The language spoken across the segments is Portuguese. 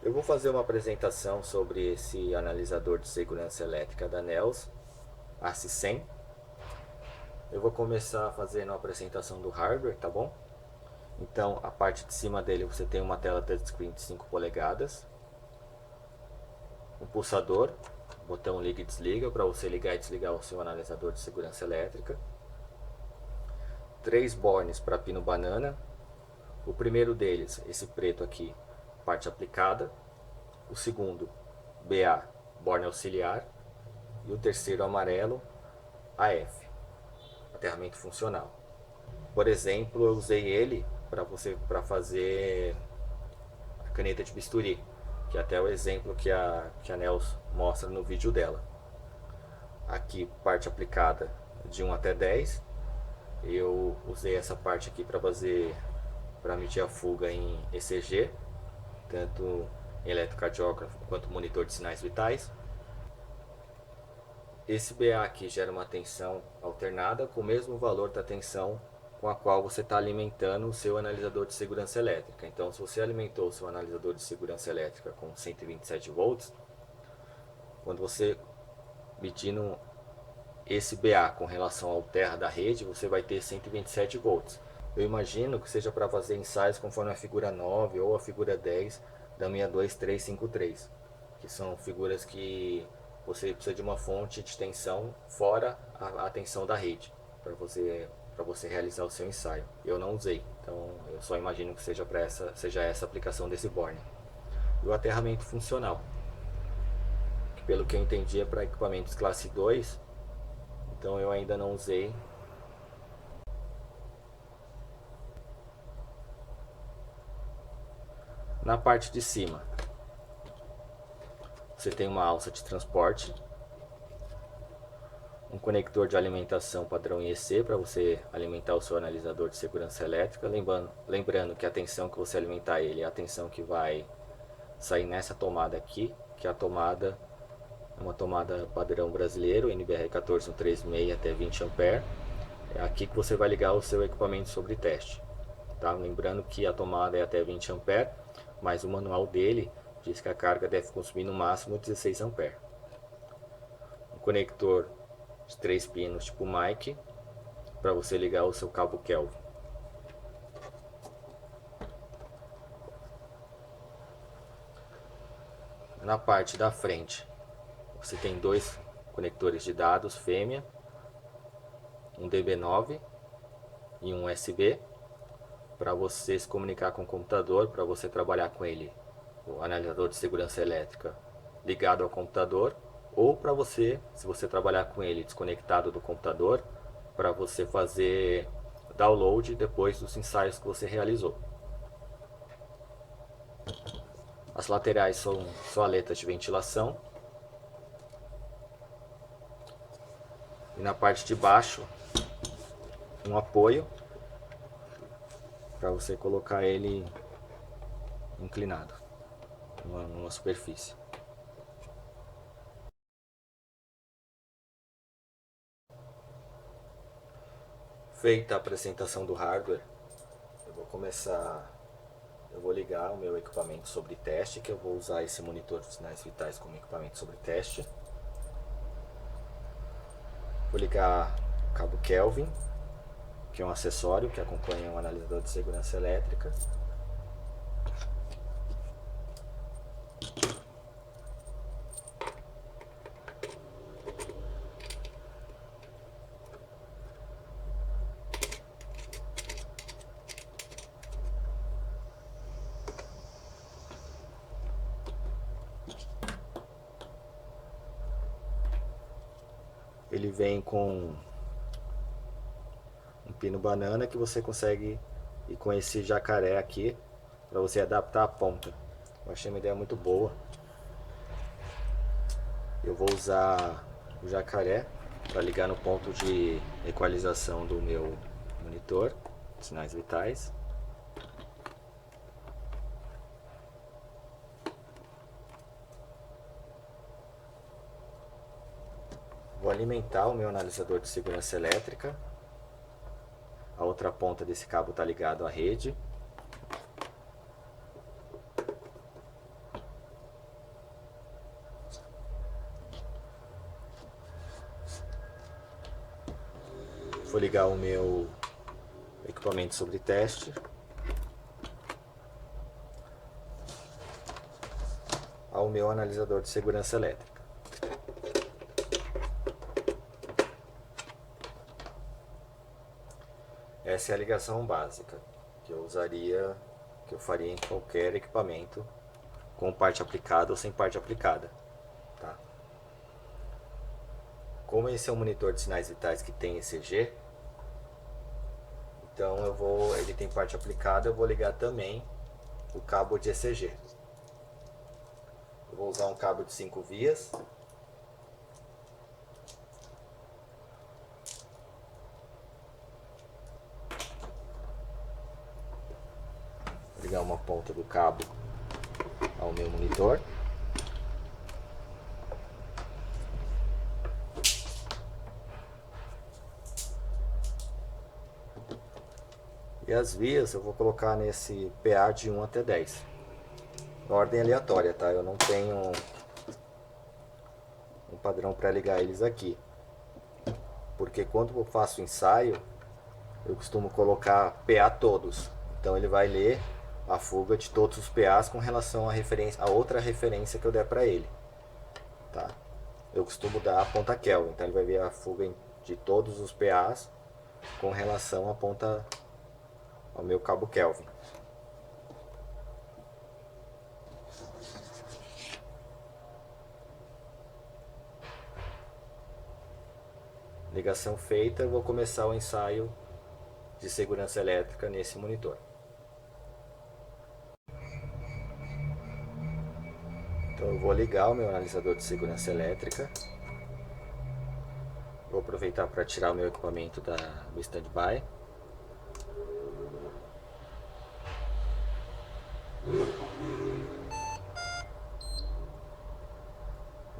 Eu vou fazer uma apresentação sobre esse analisador de segurança elétrica da Nels, AC100. Eu vou começar fazendo a apresentação do hardware, tá bom? Então, a parte de cima dele você tem uma tela touchscreen de 5 polegadas, um pulsador, botão liga e desliga para você ligar e desligar o seu analisador de segurança elétrica, 3 bornes para pino banana. O primeiro deles, esse preto aqui, parte aplicada. O segundo, BA, borne auxiliar. E o terceiro, amarelo, AF, aterramento funcional. Por exemplo, eu usei ele para fazer a caneta de bisturi, que é até o exemplo que a Nels mostra no vídeo dela. Aqui, parte aplicada de 1 até 10. Eu usei essa parte aqui para medir a fuga em ECG, tanto em eletrocardiógrafo quanto monitor de sinais vitais. Esse BA aqui gera uma tensão alternada com o mesmo valor da tensão com a qual você está alimentando o seu analisador de segurança elétrica. Então, se você alimentou o seu analisador de segurança elétrica com 127 volts, quando você medindo esse BA com relação ao terra da rede, você vai ter 127 volts. Eu imagino que seja para fazer ensaios conforme a figura 9 ou a figura 10 da 62353, que são figuras que você precisa de uma fonte de tensão fora a tensão da rede para você realizar o seu ensaio. Eu não usei, então eu só imagino que seja essa a aplicação desse borne. E o aterramento funcional, que pelo que eu entendi é para equipamentos classe 2, então eu ainda não usei. Na parte de cima, você tem uma alça de transporte, um conector de alimentação padrão IEC para você alimentar o seu analisador de segurança elétrica, lembrando que a tensão que você alimentar ele é a tensão que vai sair nessa tomada aqui, que a tomada é uma tomada padrão brasileiro, NBR 14136 até 20 A. É aqui que você vai ligar o seu equipamento sobre teste. Tá? Lembrando que a tomada é até 20 A, mas o manual dele diz que a carga deve consumir no máximo 16 A. Um conector de 3 pinos tipo mic para você ligar o seu cabo Kelvin. Na parte da frente você tem dois conectores de dados fêmea, um DB9 e um USB para você se comunicar com o computador, para você trabalhar com ele, o analisador de segurança elétrica ligado ao computador, ou para você, se você trabalhar com ele desconectado do computador, para você fazer download depois dos ensaios que você realizou. As laterais são soaletas de ventilação. E na parte de baixo, um apoio para você colocar ele inclinado numa superfície. Feita a apresentação do hardware, eu vou ligar o meu equipamento sobre teste, que eu vou usar esse monitor de sinais vitais como equipamento sobre teste. Vou ligar o cabo Kelvin, que é um acessório que acompanha o analisador de segurança elétrica. Ele vem com um pino banana que você consegue ir com esse jacaré aqui para você adaptar a ponta. Eu achei uma ideia muito boa. Eu vou usar o jacaré para ligar no ponto de equalização do meu monitor, sinais vitais. Vou alimentar o meu analisador de segurança elétrica. A outra ponta desse cabo está ligado à rede. ligar o meu equipamento sobre teste ao meu analisador de segurança elétrica. Essa é a ligação básica que eu usaria, que eu faria em qualquer equipamento, com parte aplicada ou sem parte aplicada, tá? Como esse é um monitor de sinais vitais que tem ECG, então ele tem parte aplicada, eu vou ligar também o cabo de ECG. Eu vou usar um cabo de 5 vias. Vou ligar uma ponta do cabo ao meu monitor. E as vias eu vou colocar nesse PA de 1 até 10. Ordem aleatória, tá? Eu não tenho um padrão para ligar eles aqui. Porque quando eu faço ensaio, eu costumo colocar PA todos. Então ele vai ler a fuga de todos os PAs com relação a outra referência que eu der para ele, tá? Eu costumo dar a ponta Kelvin, então ele vai ver a fuga de todos os PAs com relação à ponta ao meu cabo Kelvin. Ligação feita, eu vou começar o ensaio de segurança elétrica nesse monitor. Então eu vou ligar o meu analisador de segurança elétrica. Vou aproveitar para tirar o meu equipamento do standby.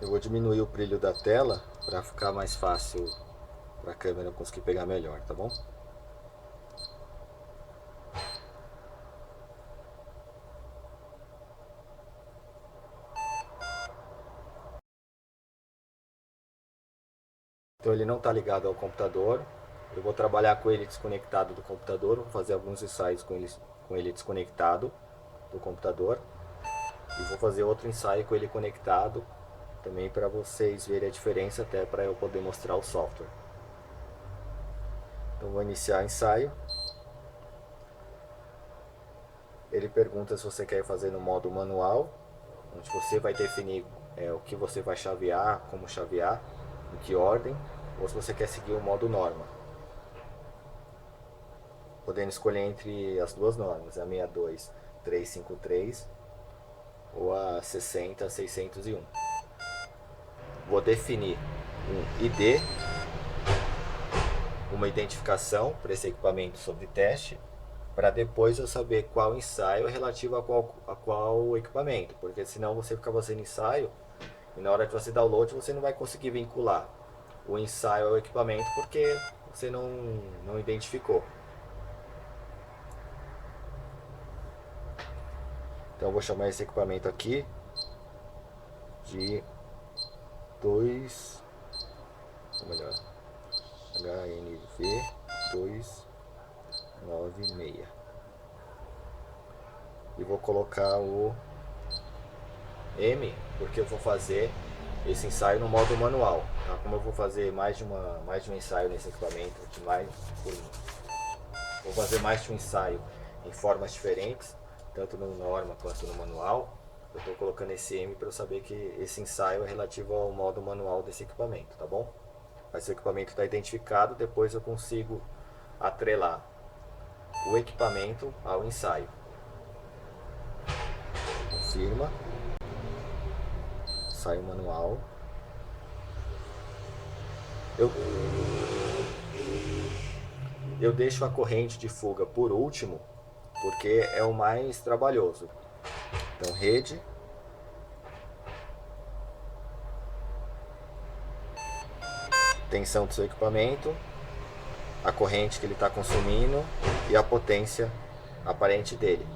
Eu vou diminuir o brilho da tela para ficar mais fácil para a câmera conseguir pegar melhor, tá bom? Então ele não está ligado ao computador. Eu vou trabalhar com ele desconectado do computador, vou fazer alguns ensaios com ele desconectado do computador. E vou fazer outro ensaio com ele conectado, também para vocês verem a diferença, até para eu poder mostrar o software. Então vou iniciar ensaio. Ele pergunta se você quer fazer no modo manual, onde você vai definir o que você vai chavear, como chavear, em que ordem, ou se você quer seguir o modo norma. Podendo escolher entre as duas normas, a 62353 ou a 60601. Vou definir um ID, uma identificação para esse equipamento sobre teste, para depois eu saber qual ensaio é relativo a qual equipamento, porque senão você fica fazendo ensaio e na hora que você download você não vai conseguir vincular o ensaio ao equipamento porque você não identificou. Então eu vou chamar esse equipamento aqui de 2, ou melhor, HNV 296. E vou colocar o M, porque eu vou fazer esse ensaio no modo manual, tá? Como eu vou fazer mais de um ensaio nesse equipamento, vou fazer mais de um ensaio em formas diferentes, tanto no norma quanto no manual, eu estou colocando esse M para eu saber que esse ensaio é relativo ao modo manual desse equipamento, tá bom? Mas se o equipamento está identificado, depois eu consigo atrelar o equipamento ao ensaio. Confirma. Ensaio manual. Eu deixo a corrente de fuga por último, porque é o mais trabalhoso. Então, rede. Tensão do seu equipamento, a corrente que ele está consumindo e a potência aparente dele.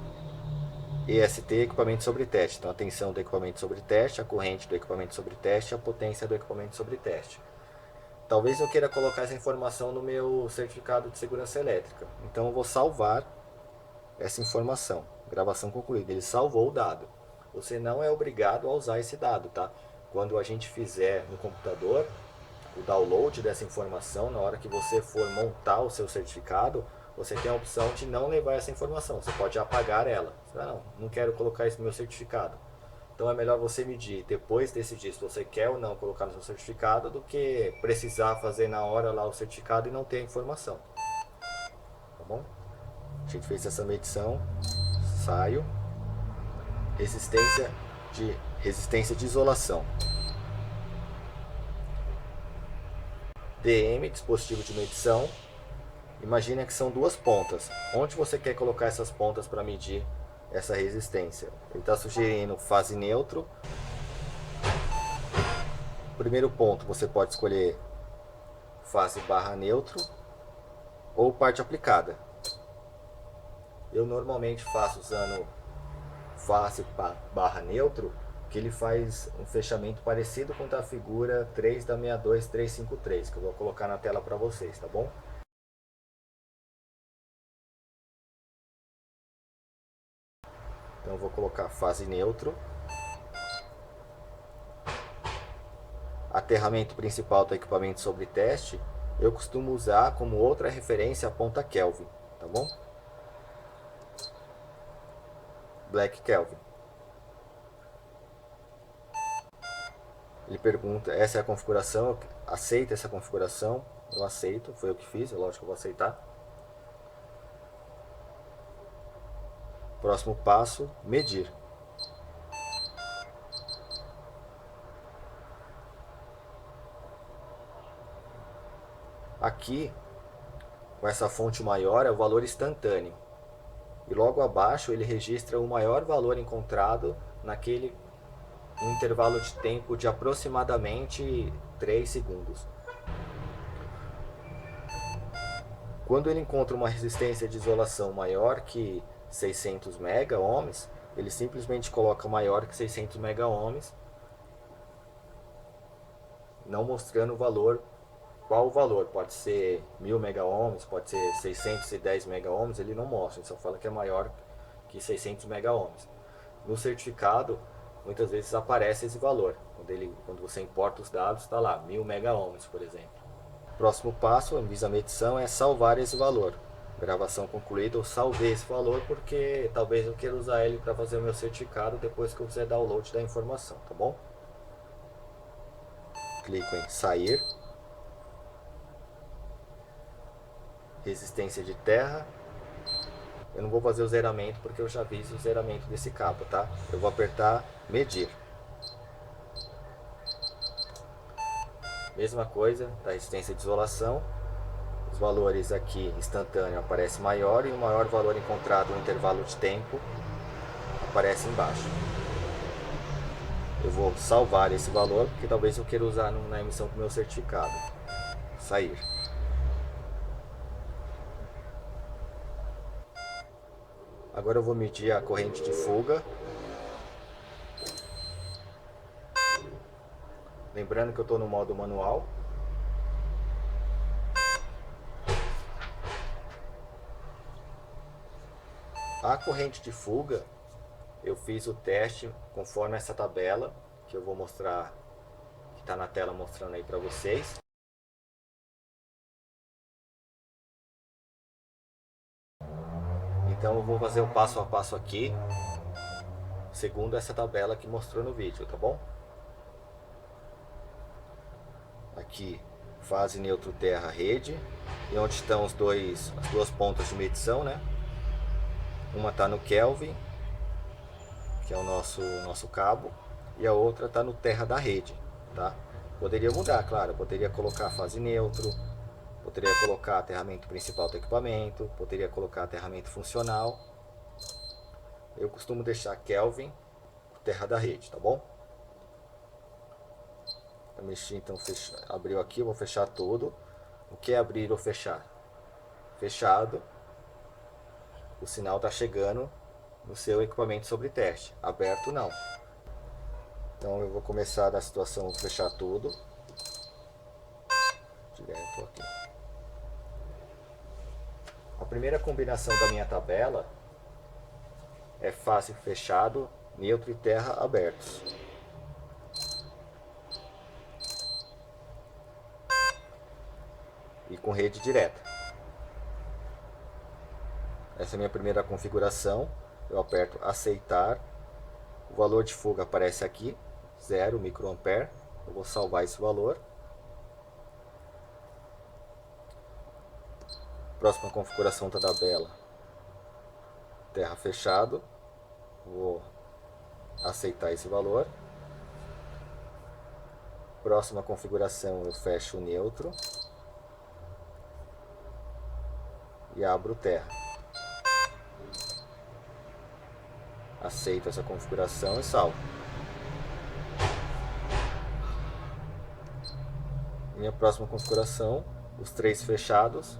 EST, equipamento sobre teste. Então a tensão do equipamento sobre teste, a corrente do equipamento sobre teste, a potência do equipamento sobre teste. Talvez eu queira colocar essa informação no meu certificado de segurança elétrica. Então eu vou salvar essa informação. Gravação concluída. Ele salvou o dado. Você não é obrigado a usar esse dado, tá? Quando a gente fizer no computador o download dessa informação, na hora que você for montar o seu certificado, você tem a opção de não levar essa informação. Você pode apagar ela. Você fala, não quero colocar isso no meu certificado. Então é melhor você medir depois decidir se você quer ou não colocar no seu certificado do que precisar fazer na hora lá o certificado e não ter a informação. Tá bom? A gente fez essa medição, saio, resistência de isolação. DM, dispositivo de medição. Imagina que são duas pontas. Onde você quer colocar essas pontas para medir essa resistência? Ele está sugerindo fase neutro. Primeiro ponto, você pode escolher fase barra neutro ou parte aplicada. Eu normalmente faço usando fase barra neutro, que ele faz um fechamento parecido com a figura 3 da 62353, que eu vou colocar na tela para vocês, tá bom? Então eu vou colocar fase neutro. Aterramento principal do equipamento sobre teste, eu costumo usar como outra referência a ponta Kelvin, tá bom? Black Kelvin. Ele pergunta, essa é a configuração, aceita essa configuração? Eu aceito, foi eu que fiz, é lógico que eu vou aceitar. Próximo passo, medir. Aqui, com essa fonte maior, é o valor instantâneo. E logo abaixo ele registra o maior valor encontrado naquele intervalo de tempo de aproximadamente 3 segundos. Quando ele encontra uma resistência de isolação maior que 600 mega-ohms, ele simplesmente coloca maior que 600 mega-ohms, não mostrando o valor. Qual o valor? Pode ser 1000 mega-ohms, pode ser 610 mega-ohms, ele não mostra, ele só fala que é maior que 600 mega-ohms. No certificado, muitas vezes aparece esse valor. Quando você importa os dados, está lá, 1000 mega-ohms, por exemplo. Próximo passo, a medição, é salvar esse valor. Gravação concluída, eu salvei esse valor porque talvez eu queira usar ele para fazer o meu certificado depois que eu fizer download da informação, tá bom? Clico em sair. Resistência de terra. Eu não vou fazer o zeramento porque eu já fiz o zeramento desse cabo, tá? Eu vou apertar medir. Mesma coisa da resistência de isolação. Os valores aqui instantâneo aparece maior e o maior valor encontrado no intervalo de tempo aparece embaixo. Eu vou salvar esse valor porque talvez eu queira usar na emissão do meu certificado. Sair. Agora eu vou medir a corrente de fuga. Lembrando que eu estou no modo manual. A corrente de fuga, eu fiz o teste conforme essa tabela, que eu vou mostrar, que está na tela mostrando aí para vocês. Então eu vou fazer o passo a passo aqui, segundo essa tabela que mostrou no vídeo, tá bom? Aqui, fase neutro terra rede, e onde estão as duas pontas de medição, né? Uma está no Kelvin, que é o nosso cabo, e a outra está no terra da rede, tá? Poderia mudar, claro, poderia colocar fase neutro, poderia colocar aterramento principal do equipamento, poderia colocar aterramento funcional. Eu costumo deixar Kelvin, terra da rede, tá bom? Eu mexi, então abriu aqui, eu vou fechar tudo. O que é abrir ou fechar? Fechado, o sinal está chegando no seu equipamento sobre teste. Aberto, não. Então eu vou começar na situação, vou fechar tudo. direto aqui. A primeira combinação da minha tabela é fase fechado, neutro e terra abertos. E com rede direta. Essa é a minha primeira configuração. Eu aperto aceitar. O valor de fuga aparece aqui, 0 microampere. Eu vou salvar esse valor. Próxima configuração da tabela, terra fechado. Vou aceitar esse valor. Próxima configuração, eu fecho o neutro e abro terra. Aceito essa configuração e salvo. Minha próxima configuração, os três fechados.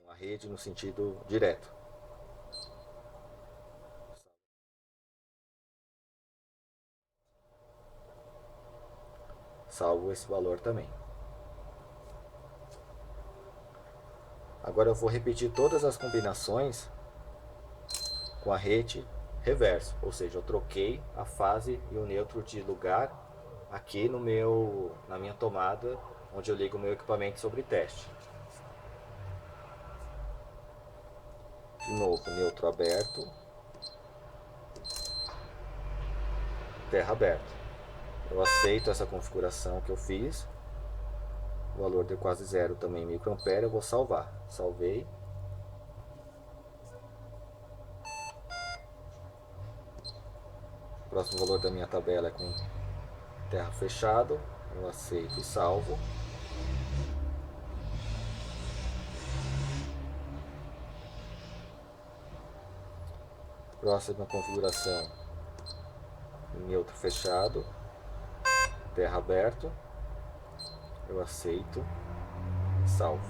A rede no sentido direto. Salvo esse valor também. Agora eu vou repetir todas as combinações com a rede reverso, ou seja, eu troquei a fase e o neutro de lugar aqui na minha tomada, onde eu ligo o meu equipamento sobre teste. De novo, neutro aberto, terra aberta. Eu aceito essa configuração que eu fiz. O valor deu quase 0 também, microampere. Eu vou salvar. Salvei. O próximo valor da minha tabela é com terra fechado. Eu aceito e salvo. Próxima configuração, neutro fechado, terra aberto. Eu aceito, salvo.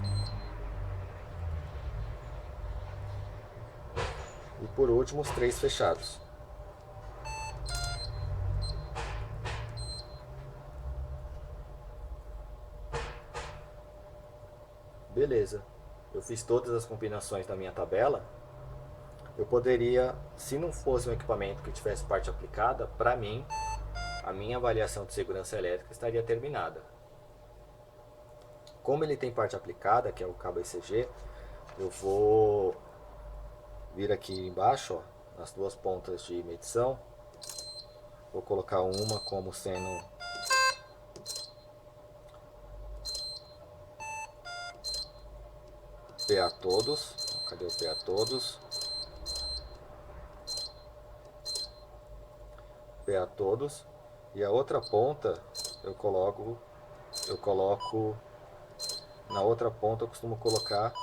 E por último, os três fechados. Beleza, eu fiz todas as combinações da minha tabela. Eu poderia, se não fosse um equipamento que tivesse parte aplicada, para mim, a minha avaliação de segurança elétrica estaria terminada. Como ele tem parte aplicada, que é o cabo ECG, eu vou vir aqui embaixo, ó, nas duas pontas de medição. Vou colocar uma como sendo PA todos. Cadê o PA todos? PA todos. E a outra ponta eu coloco na outra ponta eu costumo colocar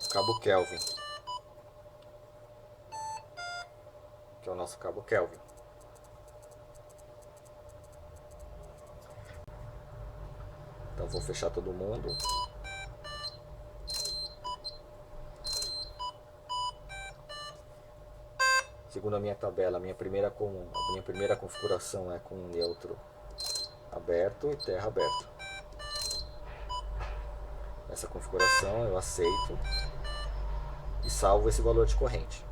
o cabo Kelvin, que é o nosso cabo Kelvin. Então vou fechar todo mundo. Segundo a minha tabela, a minha primeira configuração é com neutro aberto e terra aberto. Essa configuração eu aceito e salvo esse valor de corrente.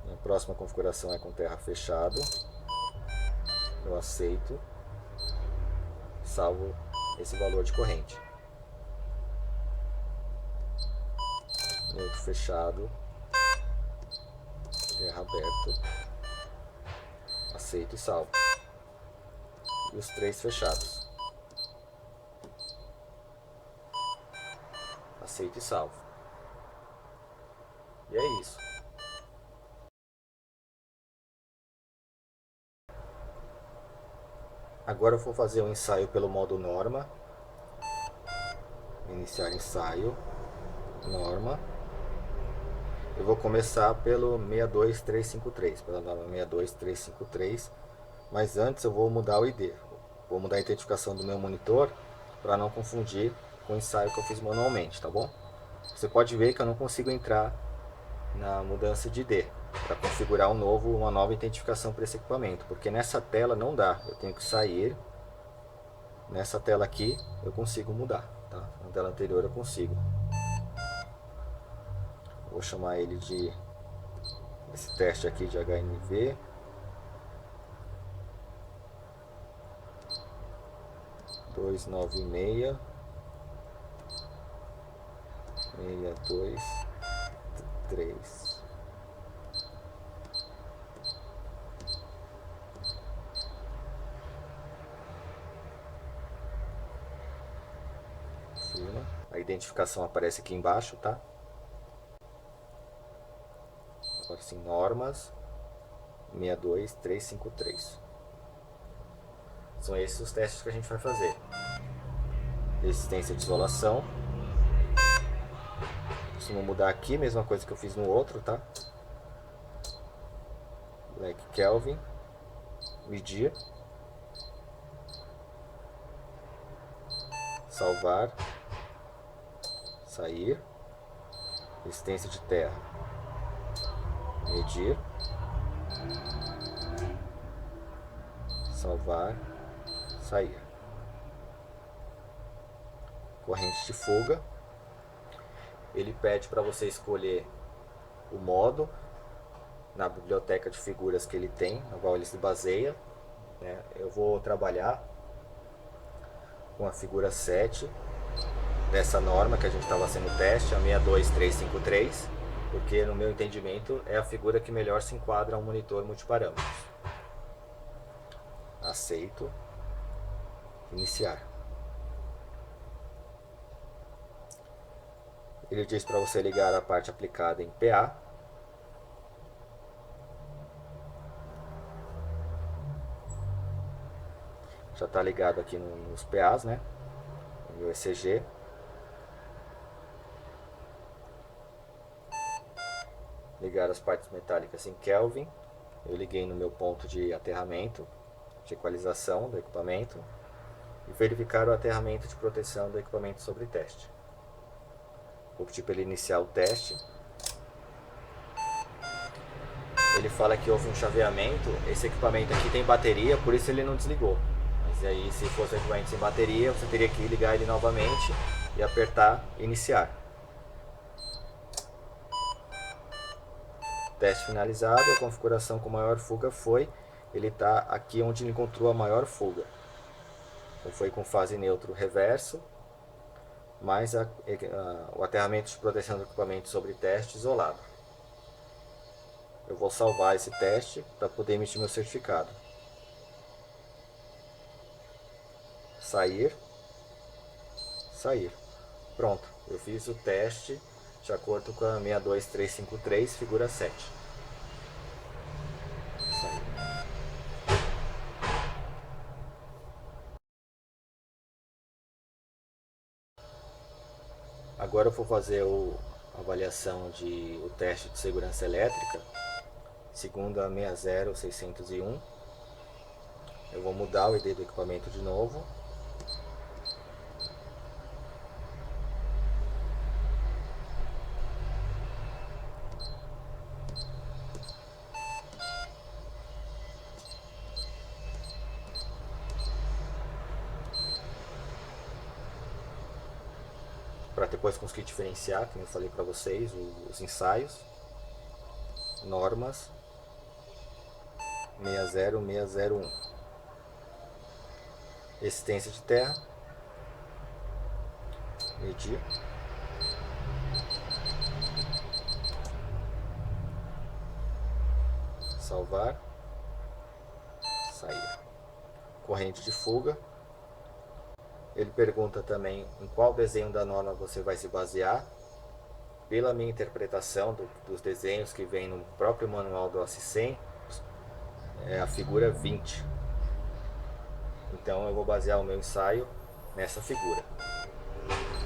Minha próxima configuração é com terra fechado. Eu aceito, salvo esse valor de corrente. Neutro fechado, terra aberto, aceito e salvo. E os três fechados. Aceito e salvo. E é isso. Agora eu vou fazer um ensaio pelo modo norma. Iniciar ensaio, norma. Eu vou começar pelo 62353, pela norma 62353. Mas antes eu vou mudar o ID. Vou mudar a identificação do meu monitor para não confundir com o ensaio que eu fiz manualmente, tá bom? Você pode ver que eu não consigo entrar na mudança de ID. para configurar uma nova identificação para esse equipamento, porque nessa tela não dá, eu tenho que sair. Nessa tela aqui eu consigo mudar, tá? Na tela anterior eu consigo. Vou chamar ele de esse teste aqui de HNV. Dois nove meia 62 3. A identificação aparece aqui embaixo, tá? Agora sim, normas 62353. São esses os testes que a gente vai fazer. Resistência de isolação. Costumo mudar aqui, mesma coisa que eu fiz no outro, tá? Black Kelvin. Medir. Salvar. Sair. Resistência de terra. Medir. Salvar. Sair. Corrente de fuga. Ele pede para você escolher o modo na biblioteca de figuras que ele tem, na qual ele se baseia, né? Eu vou trabalhar com a figura 7 dessa norma que a gente estava fazendo o teste, a 62353, porque no meu entendimento é a figura que melhor se enquadra a um monitor multiparâmetros. Aceito. Iniciar. Ele diz para você ligar a parte aplicada em PA. Já está ligado aqui nos PAs, né? No meu ECG. Ligar as partes metálicas em Kelvin. Eu liguei no meu ponto de aterramento, de equalização do equipamento. E verificar o aterramento de proteção do equipamento sobre teste. Vou pedir para ele iniciar o teste. Ele fala que houve um chaveamento. Esse equipamento aqui tem bateria, por isso ele não desligou. Mas aí, se fosse um equipamento sem bateria, você teria que ligar ele novamente e apertar iniciar. Teste finalizado. A configuração com maior fuga foi... Ele está aqui onde ele encontrou a maior fuga. Então foi com fase neutro reverso, mais o aterramento de proteção do equipamento sobre teste isolado. Eu vou salvar esse teste para poder emitir meu certificado. Sair. Sair. Pronto, eu fiz o teste de acordo com a 62353, figura 7. Sair. Agora eu vou fazer a avaliação o teste de segurança elétrica, segundo a 60601. Eu vou mudar o ID do equipamento de novo. Para depois conseguir diferenciar, como eu falei para vocês, os ensaios. Normas 60601. Resistência de terra. Medir. Salvar. Sair. Corrente de fuga. Ele pergunta também em qual desenho da norma você vai se basear. Pela minha interpretação dos desenhos que vem no próprio manual do OSI-100, é a figura 20. Então eu vou basear o meu ensaio nessa figura.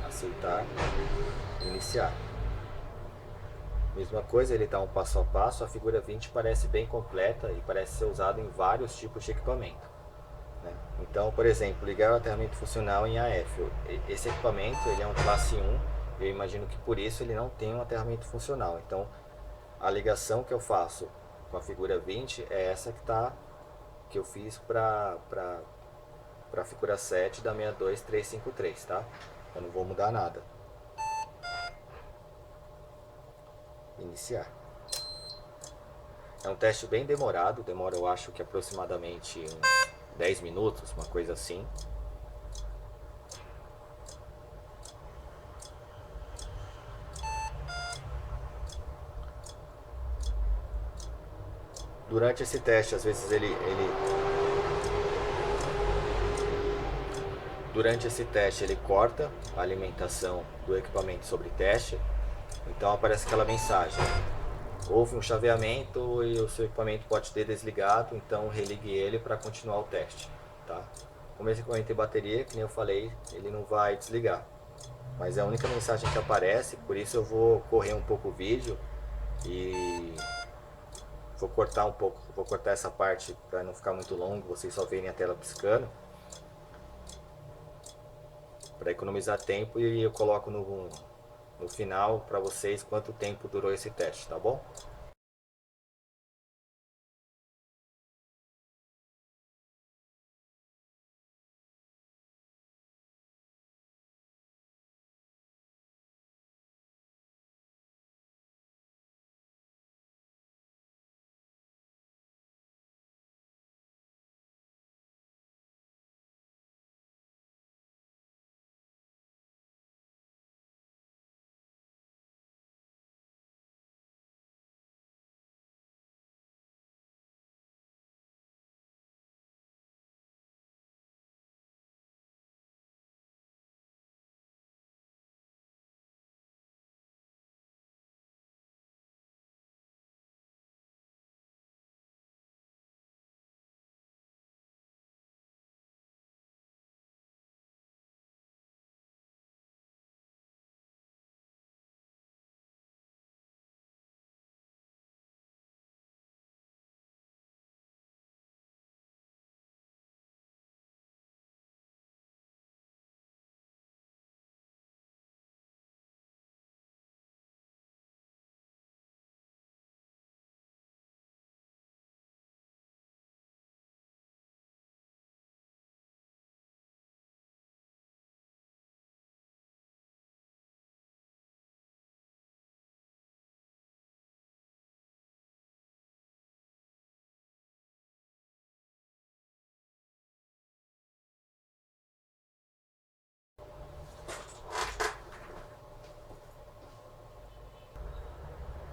Aceitar. Iniciar. Mesma coisa, ele está um passo a passo. A figura 20 parece bem completa e parece ser usada em vários tipos de equipamento, né? Então, por exemplo, ligar o aterramento funcional em AF. Esse equipamento ele é um classe 1. Eu imagino que por isso ele não tem um aterramento funcional. Então, a ligação que eu faço com a figura 20 é essa que eu fiz para a figura 7 da 62353, tá? Eu não vou mudar nada. Iniciar. É um teste bem demorado, demora eu acho que aproximadamente uns 10 minutos, uma coisa assim. Durante esse teste, às vezes durante esse teste ele corta a alimentação do equipamento sobre teste, então aparece aquela mensagem: houve um chaveamento e o seu equipamento pode ter desligado, então religue ele para continuar o teste, tá? Como esse equipamento tem bateria, que nem eu falei, ele não vai desligar, mas é a única mensagem que aparece, por isso eu vou correr um pouco o vídeo e vou cortar um pouco, vou cortar essa parte para não ficar muito longo, vocês só verem a tela piscando, para economizar tempo, e eu coloco no final para vocês quanto tempo durou esse teste, tá bom?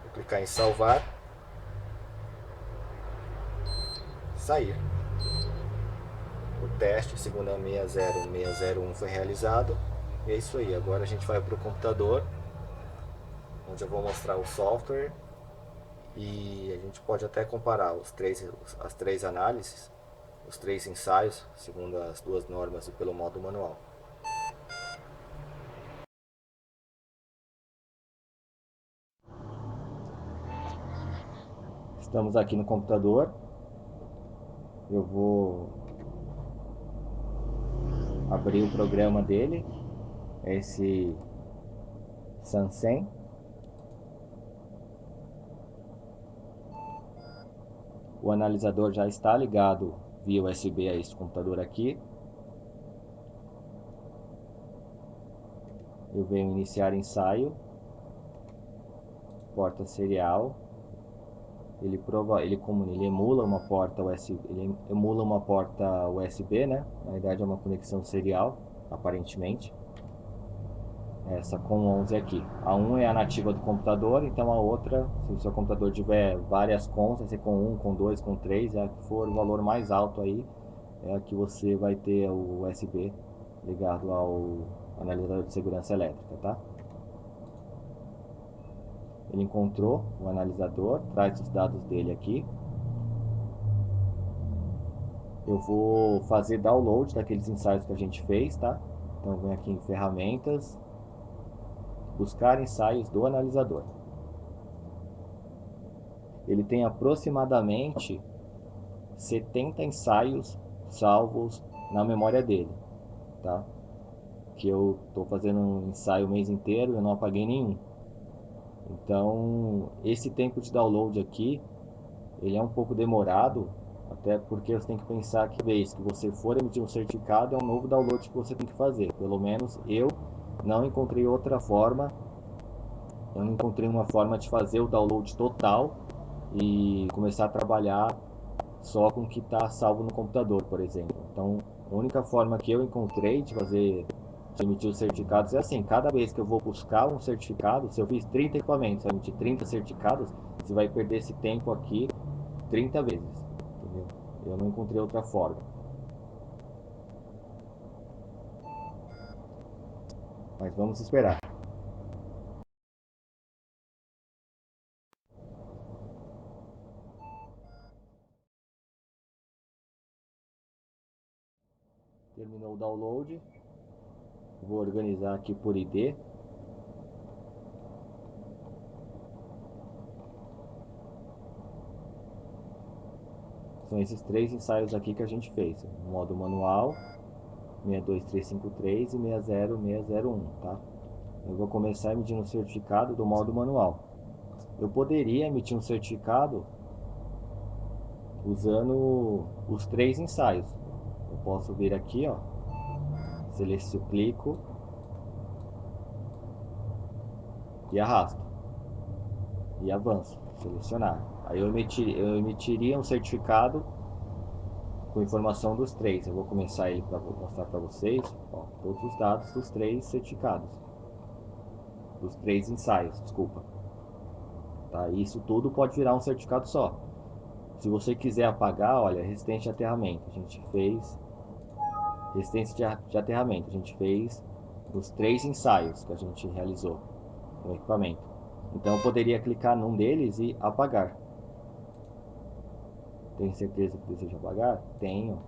Vou clicar em salvar, sair. O teste, segunda 60601 foi realizado. E é isso aí, agora a gente vai para o computador, onde eu vou mostrar o software e a gente pode até comparar as três análises, os três ensaios, segundo as duas normas e pelo modo manual. Estamos aqui no computador, eu vou abrir o programa dele, esse Sansen. O analisador já está ligado via USB a esse computador aqui. Eu venho iniciar ensaio, porta serial. Ele emula uma porta USB, ele emula uma porta USB, né? Na verdade é uma conexão serial, aparentemente. Essa com 11 aqui. A 1 é a nativa do computador, então a outra, se o seu computador tiver várias cons, vai ser com 1, com 2, com 3, é a que for o valor mais alto aí, é a que você vai ter o USB ligado ao analisador de segurança elétrica, tá? Ele encontrou o analisador, traz os dados dele aqui. Eu vou fazer download daqueles ensaios que a gente fez, tá? Então vem aqui em ferramentas, buscar ensaios do analisador. Ele tem aproximadamente 70 ensaios salvos na memória dele, tá? Que eu estou fazendo um ensaio o mês inteiro e eu não apaguei nenhum. Então, esse tempo de download aqui, ele é um pouco demorado, até porque você tem que pensar que vez que você for emitir um certificado, é um novo download que você tem que fazer. Pelo menos eu não encontrei outra forma, eu não encontrei uma forma de fazer o download total e começar a trabalhar só com o que está salvo no computador, por exemplo. Então, a única forma que eu encontrei de fazer, de emitir os certificados é assim: cada vez que eu vou buscar um certificado, se eu fiz 30 equipamentos, eu emitir 30 certificados, você vai perder esse tempo aqui 30 vezes, entendeu? Eu não encontrei outra forma. Mas vamos esperar. Terminou o download. Vou organizar aqui por ID. São esses três ensaios aqui que a gente fez: modo manual, 62353 e 60601, tá? Eu vou começar emitindo um certificado do modo manual. Eu poderia emitir um certificado usando os três ensaios. Eu posso vir aqui, ó, seleciono, clico e arrasto e avanço, selecionar. Aí eu emitiria um certificado com informação dos três. Eu vou começar ele para mostrar para vocês, ó, todos os dados dos três certificados, dos três ensaios, desculpa. Tá? Isso tudo pode virar um certificado só. Se você quiser apagar, olha, resistente de aterramento, a gente fez resistência de aterramento, a gente fez os três ensaios que a gente realizou no equipamento. Então eu poderia clicar num deles e apagar. Tem certeza que deseja apagar? Tenho.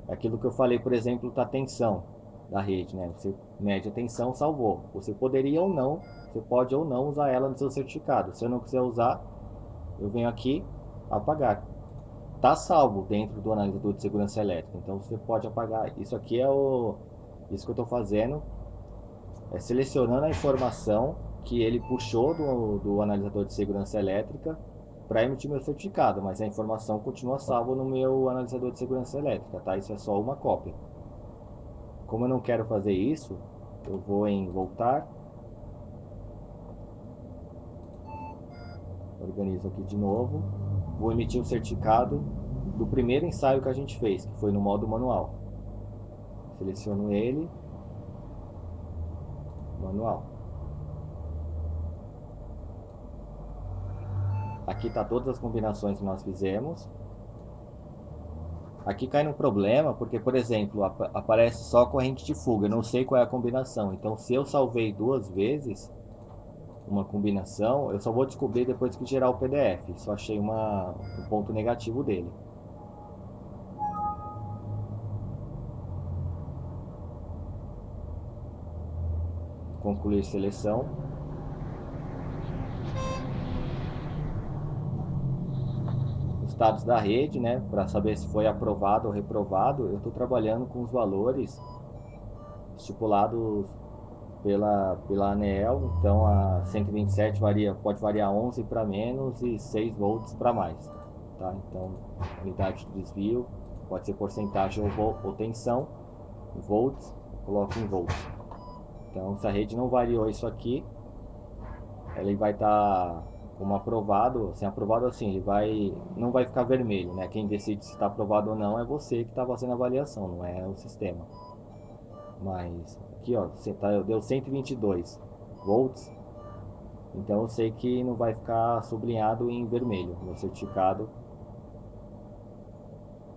Aquilo que eu falei, por exemplo, da tensão da rede, né? Você mede a tensão, salvou. Você poderia ou não, você pode ou não usar ela no seu certificado. Se eu não quiser usar, eu venho aqui, apagar. Tá salvo dentro do analisador de segurança elétrica, então você pode apagar. Isso aqui é isso que eu estou fazendo, é selecionando a informação que ele puxou do analisador de segurança elétrica para emitir meu certificado, mas a informação continua salva no meu analisador de segurança elétrica, tá? Isso é só uma cópia. Como eu não quero fazer isso, eu vou em voltar, organizo aqui de novo, vou emitir o certificado do primeiro ensaio que a gente fez, que foi no modo manual. Seleciono ele, manual. Aqui está todas as combinações que nós fizemos. Aqui cai no problema, porque, por exemplo, aparece só corrente de fuga, eu não sei qual é a combinação. Então, se eu salvei duas vezes uma combinação, eu só vou descobrir depois que gerar o PDF. Só achei um ponto negativo dele. Concluir seleção. Os dados da rede, né, para saber se foi aprovado ou reprovado, eu estou trabalhando com os valores estipulados pela ANEEL. Então a 127 pode variar 11 para menos e 6 volts para mais. Tá? Então, unidade de desvio pode ser porcentagem ou tensão, volts, coloco em volts. Então, se a rede não variou isso aqui, ele vai estar como aprovado. Assim, aprovado assim, não vai ficar vermelho, né? Quem decide se está aprovado ou não é você que está fazendo a avaliação, não é o sistema. Mas aqui, ó, deu 122 volts, então eu sei que não vai ficar sublinhado em vermelho meu certificado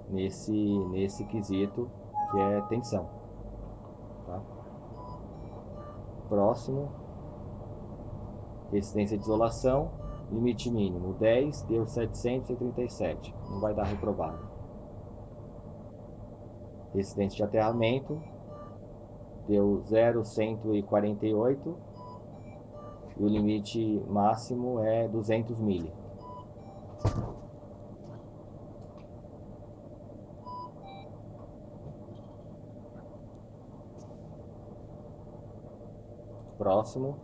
nesse quesito que é tensão. Tá? Próximo, resistência de isolação, limite mínimo 10, deu 737, não vai dar reprovado. Resistência de aterramento, deu 0,148 e o limite máximo é 200 mili. Próximo,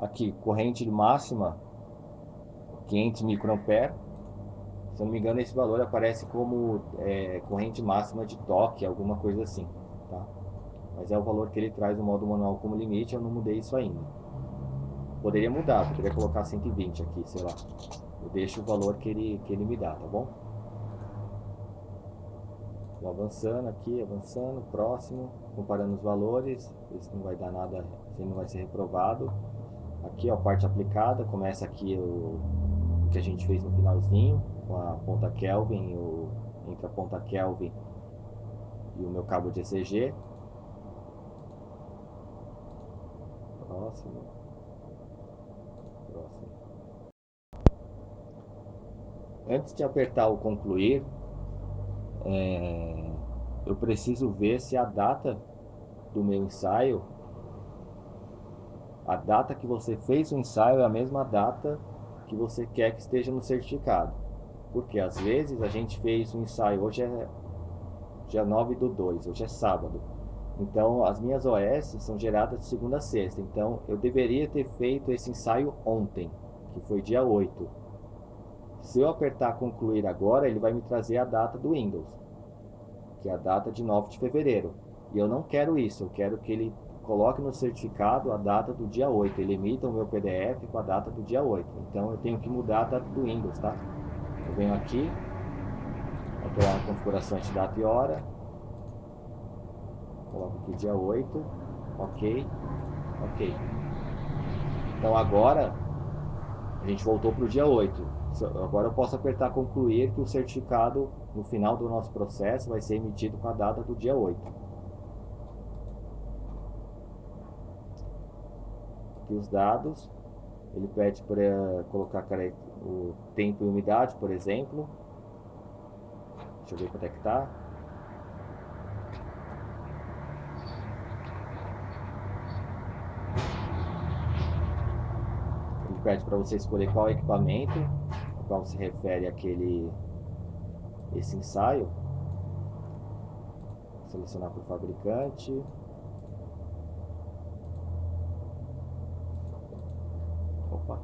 Aqui, corrente máxima 500 microampere. Se eu não me engano, esse valor aparece como corrente máxima de toque, alguma coisa assim, tá? Mas é o valor que ele traz no modo manual como limite, eu não mudei isso ainda. Poderia mudar, poderia colocar 120 aqui, sei lá. Eu deixo o valor que ele me dá, tá bom? Vou avançando aqui, avançando, próximo, comparando os valores, ver se não vai dar nada, se não vai ser reprovado. Aqui, ó, parte aplicada, começa aqui o que a gente fez no finalzinho, com a ponta Kelvin, entre a ponta Kelvin e o meu cabo de ECG. Próximo, próximo. Antes de apertar o concluir, eu preciso ver se a data do meu ensaio, a data que você fez o ensaio é a mesma data que você quer que esteja no certificado. Porque às vezes a gente fez um ensaio, hoje é dia 9/2, hoje é sábado. Então as minhas OS são geradas de segunda a sexta. Então eu deveria ter feito esse ensaio ontem, que foi dia 8. Se eu apertar concluir agora, ele vai me trazer a data do Windows, que é a data de 9 de fevereiro. E eu não quero isso, eu quero que ele coloque no certificado a data do dia 8. Ele emita o meu PDF com a data do dia 8. Então eu tenho que mudar a data do Windows, tá? Eu venho aqui, alterar na configuração de data e hora, coloco aqui dia 8, ok, ok. Então agora a gente voltou para o dia 8. Agora eu posso apertar concluir que o certificado no final do nosso processo vai ser emitido com a data do dia 8. Aqui os dados, ele pede para colocar o tempo e umidade, por exemplo. Deixa eu ver quanto é que está. Ele pede para você escolher qual equipamento ao qual se refere esse ensaio. Vou selecionar por fabricante. Opa.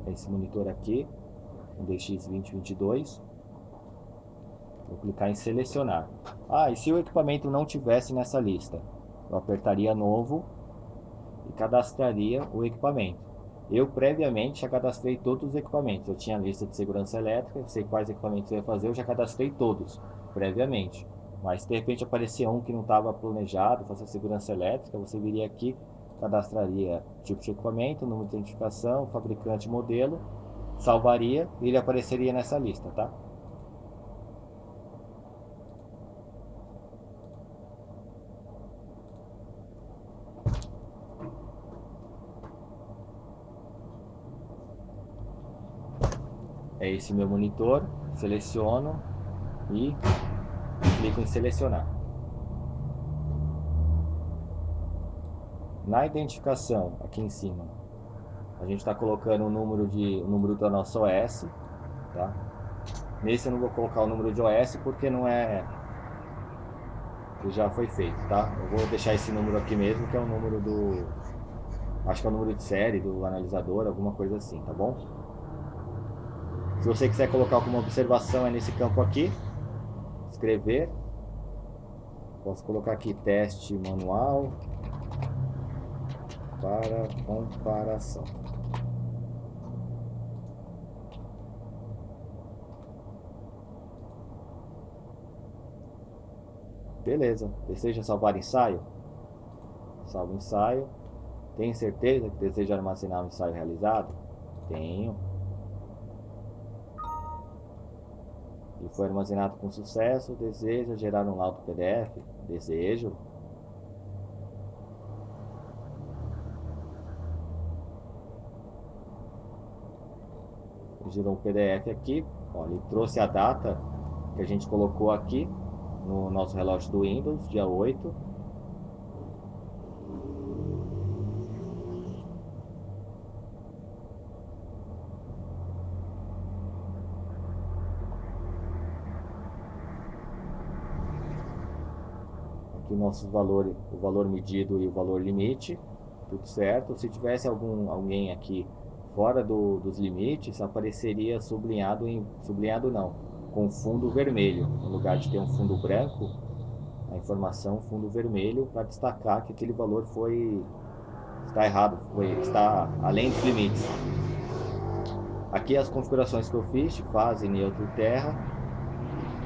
Esse monitor aqui, um DX2022. Vou clicar em selecionar. Ah, e se o equipamento não tivesse nessa lista? Eu apertaria novo e cadastraria o equipamento. Eu previamente já cadastrei todos os equipamentos. Eu tinha a lista de segurança elétrica, sei quais equipamentos eu ia fazer, eu já cadastrei todos previamente. Mas se de repente aparecia um que não estava planejado, fazer segurança elétrica, você viria aqui, cadastraria tipo de equipamento, número de identificação, fabricante, modelo, salvaria e ele apareceria nessa lista, tá? É esse meu monitor, seleciono e clico em selecionar. Na identificação, aqui em cima, a gente está colocando o número da nossa OS, tá? Nesse eu não vou colocar o número de OS porque não é, que já foi feito, tá? Eu vou deixar esse número aqui mesmo, que é o número acho que é o número de série do analisador, alguma coisa assim, tá bom? Se você quiser colocar alguma observação é nesse campo aqui, escrever. Posso colocar aqui teste manual para comparação. Beleza. Deseja salvar ensaio? Salvo ensaio. Tem certeza que deseja armazenar o ensaio realizado? Tenho. E foi armazenado com sucesso. Deseja gerar um laudo PDF? Desejo. gerou um PDF aqui, ó, ele trouxe a data que a gente colocou aqui no nosso relógio do Windows, dia 8. Aqui nossos valores, o valor medido e o valor limite, tudo certo. Se tivesse alguém aqui fora dos limites, apareceria sublinhado não, com fundo vermelho, no lugar de ter um fundo branco, a informação fundo vermelho para destacar que aquele valor está errado, está além dos limites. Aqui as configurações que eu fiz de fase, neutro e terra,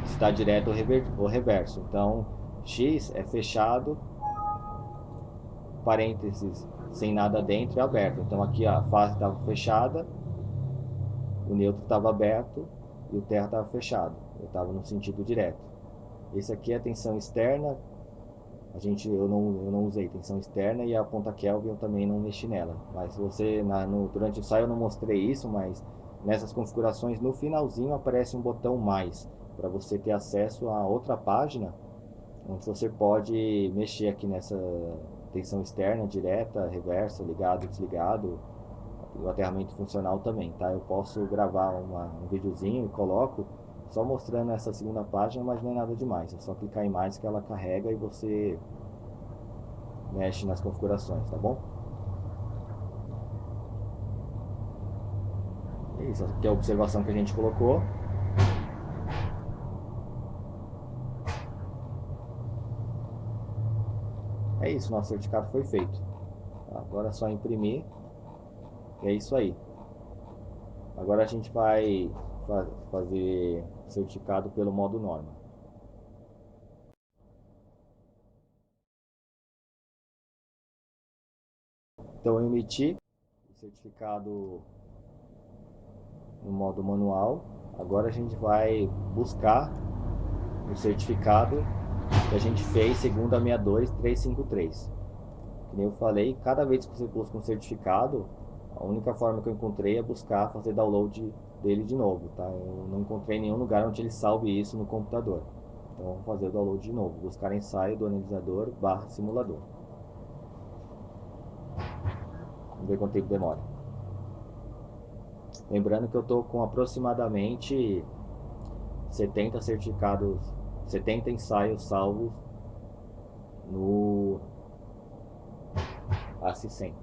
está direto ou reverso. Então X é fechado, parênteses sem nada dentro é aberto. Então aqui a fase estava fechada, o neutro estava aberto e o terra estava fechado. Eu estava no sentido direto. Esse aqui é a tensão externa. Eu não usei tensão externa e a ponta Kelvin eu também não mexi nela. Mas você durante o ensaio eu não mostrei isso, mas nessas configurações no finalzinho aparece um botão mais para você ter acesso a outra página onde você pode mexer aqui nessa tensão externa, direta, reversa, ligado, desligado, o aterramento funcional também, tá? Eu posso gravar um videozinho e coloco só mostrando essa segunda página, mas não é nada demais. É só clicar em mais que ela carrega e você mexe nas configurações, tá bom? É isso, aqui é a observação que a gente colocou. É isso, nosso certificado foi feito. Agora é só imprimir. E é isso aí. Agora a gente vai fazer certificado pelo modo norma. Então eu emiti o certificado no modo manual. Agora a gente vai buscar o certificado que a gente fez segundo a 62353. Como eu falei, cada vez que você busca um certificado, a única forma que eu encontrei é buscar fazer download dele de novo, tá? Eu não encontrei nenhum lugar onde ele salve isso no computador. Então vamos fazer o download de novo, buscar ensaio do analisador / simulador. Vamos ver quanto tempo demora. Lembrando que eu estou com aproximadamente 70 certificados, 70 ensaios salvos no ACI100.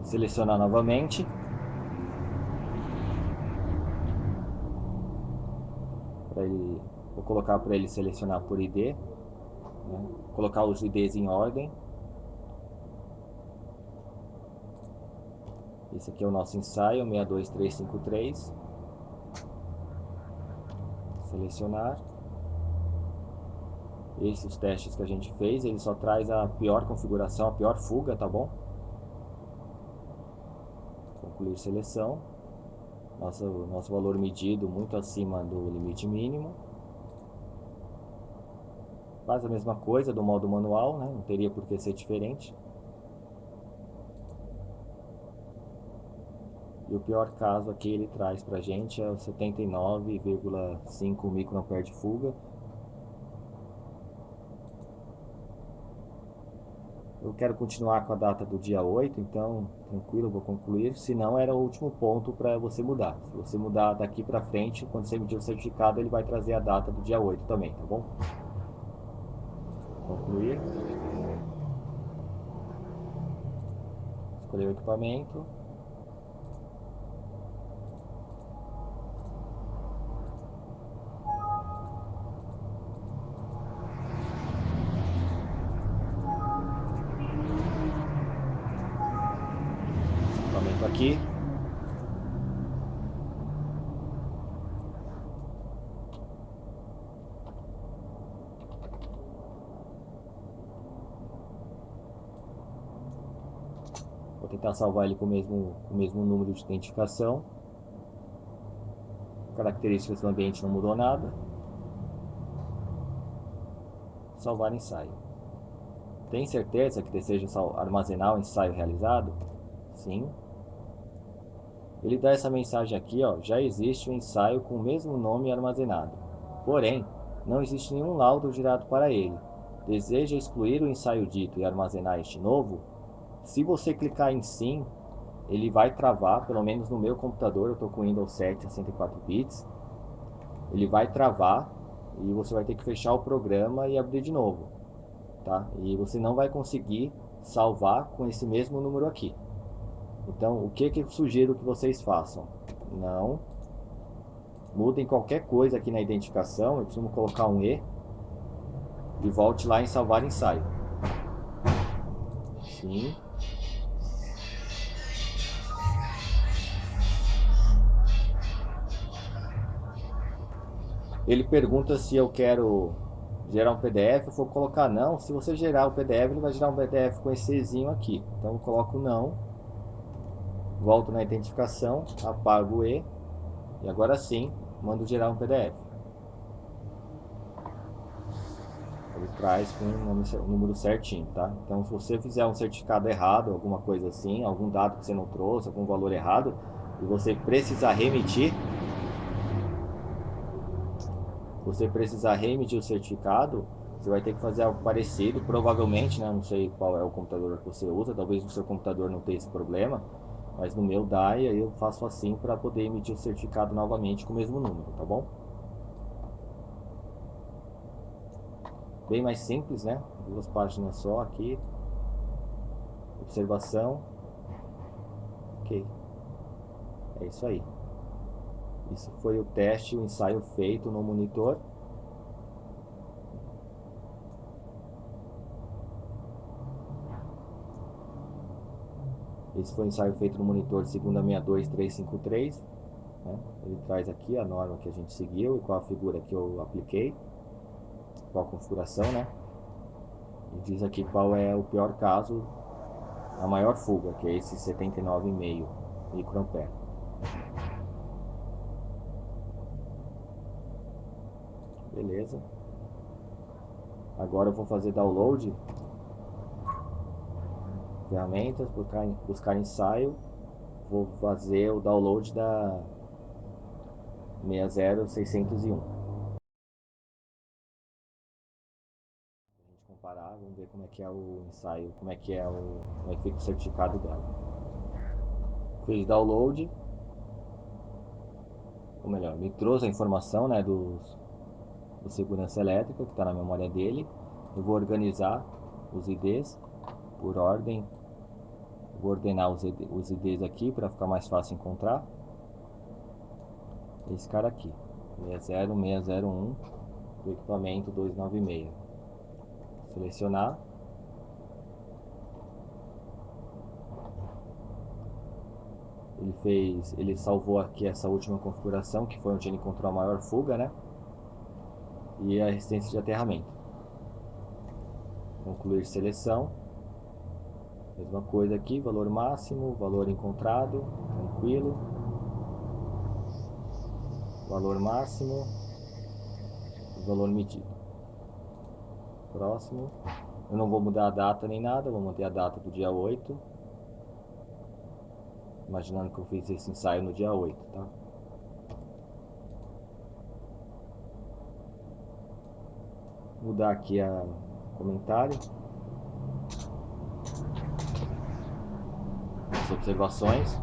Selecionar novamente. Vou colocar para ele selecionar por ID, né? Colocar os IDs em ordem. Esse aqui é o nosso ensaio 62353. Selecionar. Esses testes que a gente fez, ele só traz a pior configuração, a pior fuga, tá bom? Concluir seleção. Nosso valor medido muito acima do limite mínimo. Faz a mesma coisa do modo manual, né? Não teria por que ser diferente. E o pior caso aqui ele traz pra gente é o 79,5 microampere de fuga. Eu quero continuar com a data do dia 8, então tranquilo, vou concluir. Se não, era o último ponto para você mudar. Se você mudar daqui para frente, quando você emitir o certificado, ele vai trazer a data do dia 8 também, tá bom? Concluir. Escolher o equipamento. limpo aqui. Vou tentar salvar ele com o mesmo número de identificação. Características do ambiente não mudou nada. Salvar ensaio. Tem certeza que deseja armazenar o ensaio realizado? Sim. Ele dá essa mensagem aqui, ó, já existe um ensaio com o mesmo nome armazenado. Porém, não existe nenhum laudo girado para ele. Deseja excluir o ensaio dito e armazenar este novo? Se você clicar em sim, ele vai travar, pelo menos no meu computador, eu estou com Windows 7 a 104 bits. Ele vai travar e você vai ter que fechar o programa e abrir de novo, tá? E você não vai conseguir salvar com esse mesmo número aqui. Então, o que eu sugiro que vocês façam? Não mudem qualquer coisa aqui na identificação, eu costumo colocar um E e volte lá em salvar ensaio. Sim. Ele pergunta se eu quero gerar um PDF, eu vou colocar não. Se você gerar o PDF, ele vai gerar um PDF com esse Ezinho aqui. Então eu coloco não, volto na identificação, apago o E e agora sim mando gerar um PDF. Ele traz com o número certinho, tá? Então se você fizer um certificado errado, alguma coisa assim, algum dado que você não trouxe, algum valor errado, e você precisar remitir o certificado, você vai ter que fazer algo parecido, provavelmente, né? Não sei qual é o computador que você usa, talvez no seu computador não tenha esse problema, mas no meu dá e aí eu faço assim para poder emitir o certificado novamente com o mesmo número, tá bom? Bem mais simples, né? 2 páginas só aqui. Observação. Ok. É isso aí. Isso foi o teste, o ensaio feito no monitor. Esse foi o ensaio feito no monitor segundo a 62353. Né? Ele traz aqui a norma que a gente seguiu e qual a figura que eu apliquei, qual a configuração, né? E diz aqui qual é o pior caso, a maior fuga, que é esse 79,5 microampere. Beleza. Agora eu vou fazer download, ferramentas, buscar ensaio, vou fazer o download da 60601. A gente comparar, vamos ver como é que é o ensaio, como é que fica o certificado dela. Fiz download, ou melhor, me trouxe a informação, né, do segurança elétrica que está na memória dele. Eu vou organizar os IDs por ordem, vou ordenar os IDs aqui para ficar mais fácil encontrar. Esse cara aqui, 60601 do equipamento 296. Selecionar. Ele salvou aqui essa última configuração, que foi onde ele encontrou a maior fuga, né? E a resistência de aterramento. Concluir seleção. Mesma coisa aqui, valor máximo, valor encontrado, tranquilo. Valor máximo, valor medido. Próximo. Eu não vou mudar a data nem nada, vou manter a data do dia 8. Imaginando que eu fiz esse ensaio no dia 8, tá? Mudar aqui a comentário. As observações.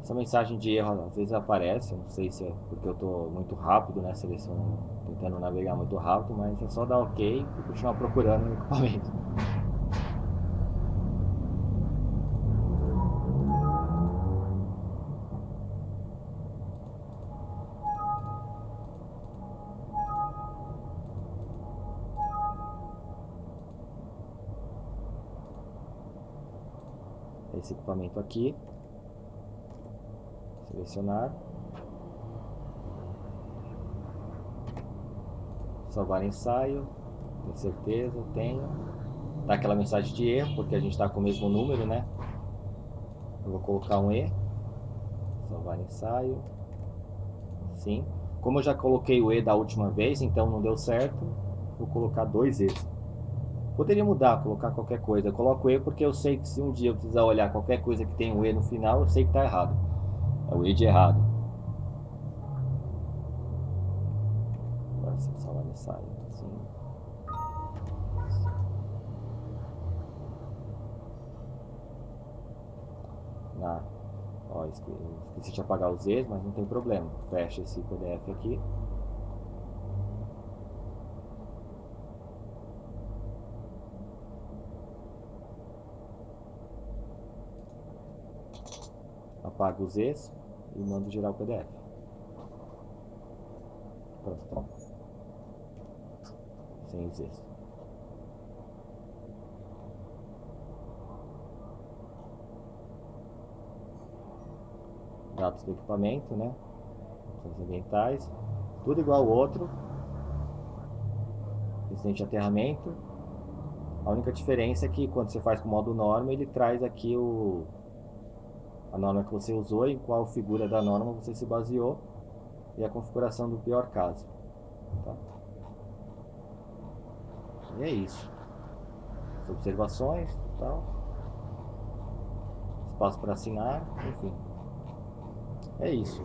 Essa mensagem de erro às vezes aparece, eu não sei se é porque eu estou muito rápido, né, selecionando, tentando navegar muito rápido, mas é só dar OK e continuar procurando no equipamento. esse equipamento aqui, selecionar, salvar ensaio, tem certeza, tenho, dá aquela mensagem de erro, porque a gente está com o mesmo número, né? Eu vou colocar um E, salvar ensaio, sim. Como eu já coloquei o E da última vez, então não deu certo, vou colocar dois E's. Poderia mudar, colocar qualquer coisa. Eu coloco E porque eu sei que se um dia eu precisar olhar qualquer coisa que tem um E no final, eu sei que está errado. É o E de errado. Agora sim, salvar ensaio, sim. Na, ó, esqueci de apagar os E's, mas não tem problema. Fecha esse PDF aqui. Apago os E's e mando gerar o PDF. Pronto, tá. Sem os E's. Dados do equipamento, né? Opções ambientais. Tudo igual ao outro. Incidente de aterramento. A única diferença é que quando você faz com o modo norma, ele traz aqui a norma que você usou e qual figura da norma você se baseou e a configuração do pior caso. Tá? E é isso. As observações, tal, espaço para assinar, enfim. É isso.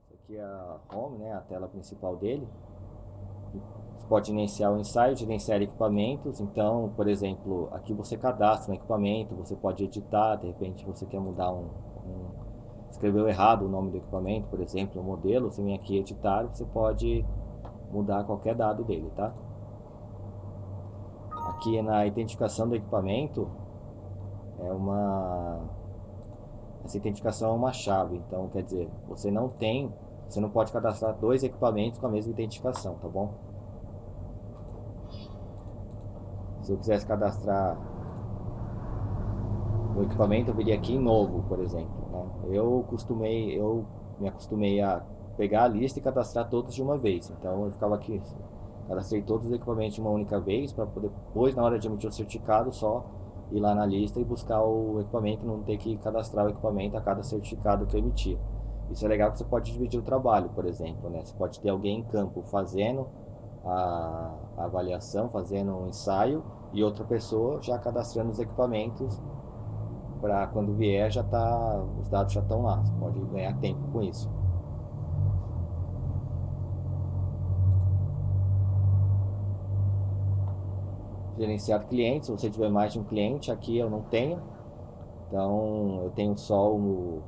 Isso aqui é a home, né, a tela principal dele. Você pode gerenciar o ensaio, gerenciar equipamentos. Então, por exemplo, aqui você cadastra um equipamento, você pode editar, de repente você quer mudar escreveu errado o nome do equipamento, por exemplo, o modelo, você vem aqui editar, você pode mudar qualquer dado dele, tá? Aqui na identificação do equipamento, é uma essa identificação é uma chave, então quer dizer, você não pode cadastrar dois equipamentos com a mesma identificação, tá bom? Se eu quisesse cadastrar o equipamento, eu viria aqui em novo, por exemplo, né? Eu me acostumei a pegar a lista e cadastrar todos de uma vez, então eu ficava aqui, cadastrei todos os equipamentos de uma única vez para poder depois, na hora de emitir o certificado, só ir lá na lista e buscar o equipamento, não ter que cadastrar o equipamento a cada certificado que eu emitir. Isso é legal que você pode dividir o trabalho, por exemplo, né? Você pode ter alguém em campo fazendo a avaliação, fazendo um ensaio e outra pessoa já cadastrando os equipamentos para quando vier já tá, os dados já estão lá. Você pode ganhar tempo com isso. Gerenciar clientes, se você tiver mais de um cliente, aqui eu não tenho. Então eu tenho só o